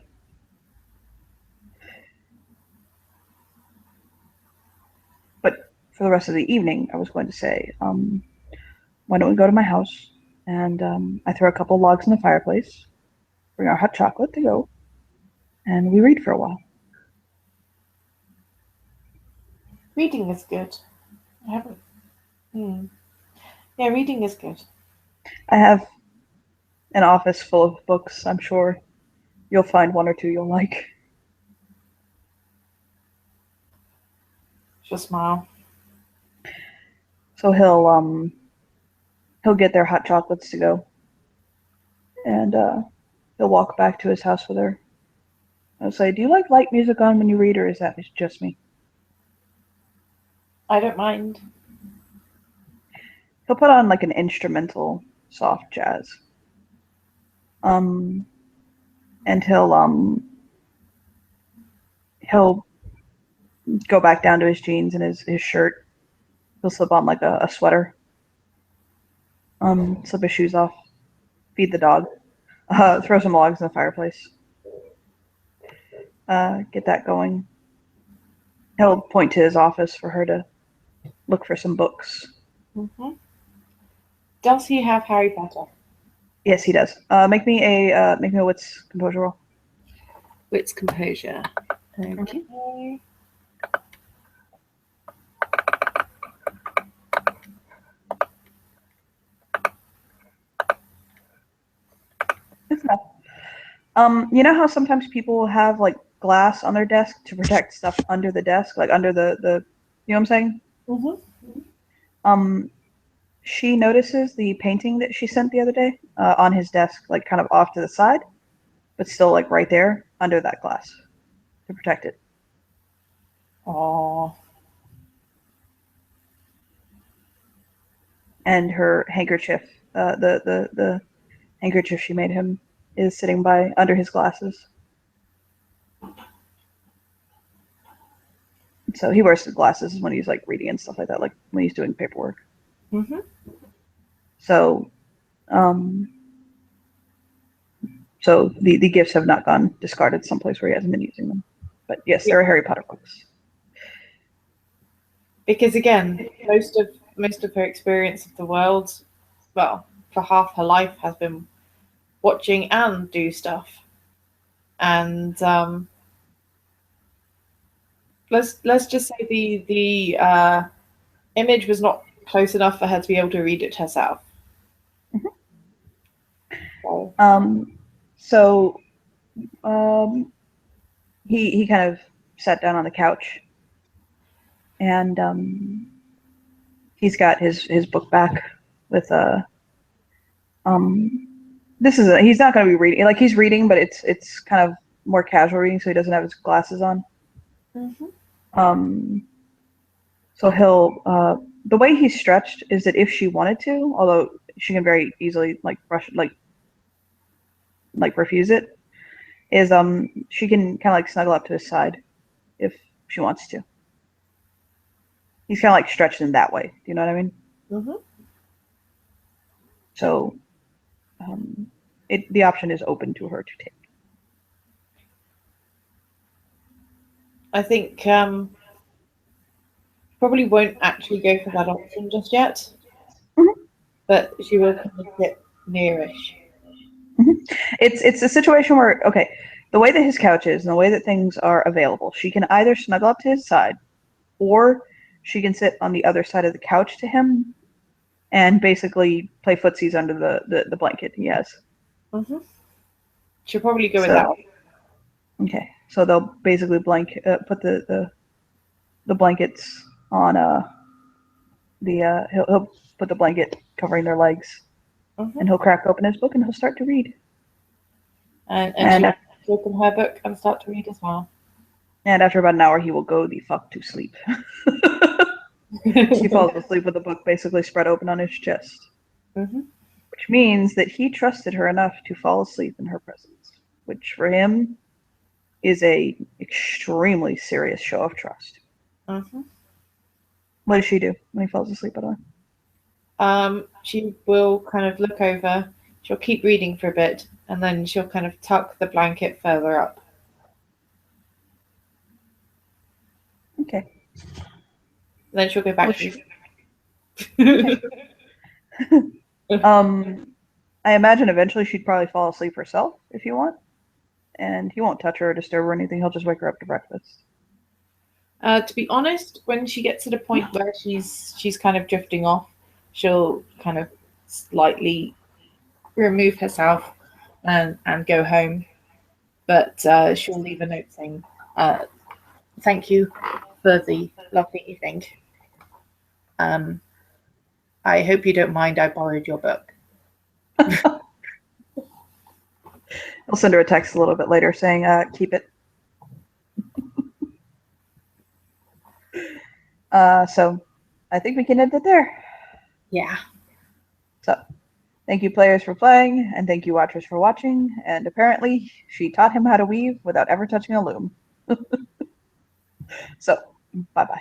But for the rest of the evening, I was going to say, why don't we go to my house and I throw a couple logs in the fireplace, bring our hot chocolate to go, and we read for a while. Reading is good. I haven't. Yeah, reading is good. I have an office full of books. I'm sure you'll find one or two you'll like. She'll smile. So he'll get their hot chocolates to go, and he'll walk back to his house with her. I'll say, "Do you like light music on when you read, or is that just me?" I don't mind. He'll put on like an instrumental soft jazz. And he'll go back down to his jeans and his shirt. He'll slip on like a sweater. Slip his shoes off, feed the dog, throw some logs in the fireplace. Get that going. He'll point to his office for her to look for some books. Mm-hmm. Does he have Harry Potter? Yes, he does. Make me a wits composure roll. Wits composure. Okay. It's enough. You know how sometimes people have like glass on their desk to protect stuff under the desk, like under the you know what I'm saying? Mm-hmm. She notices the painting that she sent the other day on his desk, like kind of off to the side, but still like right there under that glass to protect it. Oh. And her handkerchief, the handkerchief she made him, is sitting by under his glasses. So he wears the glasses when he's like reading and stuff like that, like when he's doing paperwork. Mm-hmm. So, so the gifts have not gone discarded someplace where he hasn't been using them. But yes, there are Harry Potter books. Because again, most of her experience of the world, well, for half her life, has been watching Anne do stuff, and let's just say the image was not close enough for her to be able to read it herself. Mm-hmm. So he kind of sat down on the couch, and he's got his book back with he's not going to be reading, like he's reading, but it's kind of more casual reading, so he doesn't have his glasses on. Mm-hmm. So he'll the way he's stretched is that if she wanted to, although she can very easily like brush like refuse it, is she can kind of like snuggle up to his side if she wants to. He's kind of like stretched in that way. Do you know what I mean? Mm-hmm. So the option is open to her to take. I think probably won't actually go for that option just yet, Mm-hmm. but she will kind of get nearish. Mm-hmm. It's a situation where, okay, the way that his couch is and the way that things are available, she can either snuggle up to his side, or she can sit on the other side of the couch to him and basically play footsies under the blanket he has. Mm-hmm. She'll probably go with that one. Okay, so they'll basically put the blankets on he'll put the blanket covering their legs, Mm-hmm. and he'll crack open his book and he'll start to read. And she'll open her book and start to read as well. And after about an hour, he will go the fuck to sleep. He falls asleep with the book basically spread open on his chest, mm-hmm. which means that he trusted her enough to fall asleep in her presence, which for him is a extremely serious show of trust. Mm-hmm. What does she do when he falls asleep at all? She will kind of look over. She'll keep reading for a bit, and then she'll kind of tuck the blanket further up. Okay. And then she'll go back to I imagine eventually she'd probably fall asleep herself if you want. And he won't touch her or disturb her or anything. He'll just wake her up to breakfast. To be honest, when she gets to the point where she's kind of drifting off, she'll kind of slightly remove herself and go home. But she'll leave a note saying, thank you for the lovely evening. I hope you don't mind I borrowed your book. I'll send her a text a little bit later saying, keep it. So I think we can end it there. Yeah. So thank you players for playing, and thank you watchers for watching. And apparently she taught him how to weave without ever touching a loom. So bye-bye.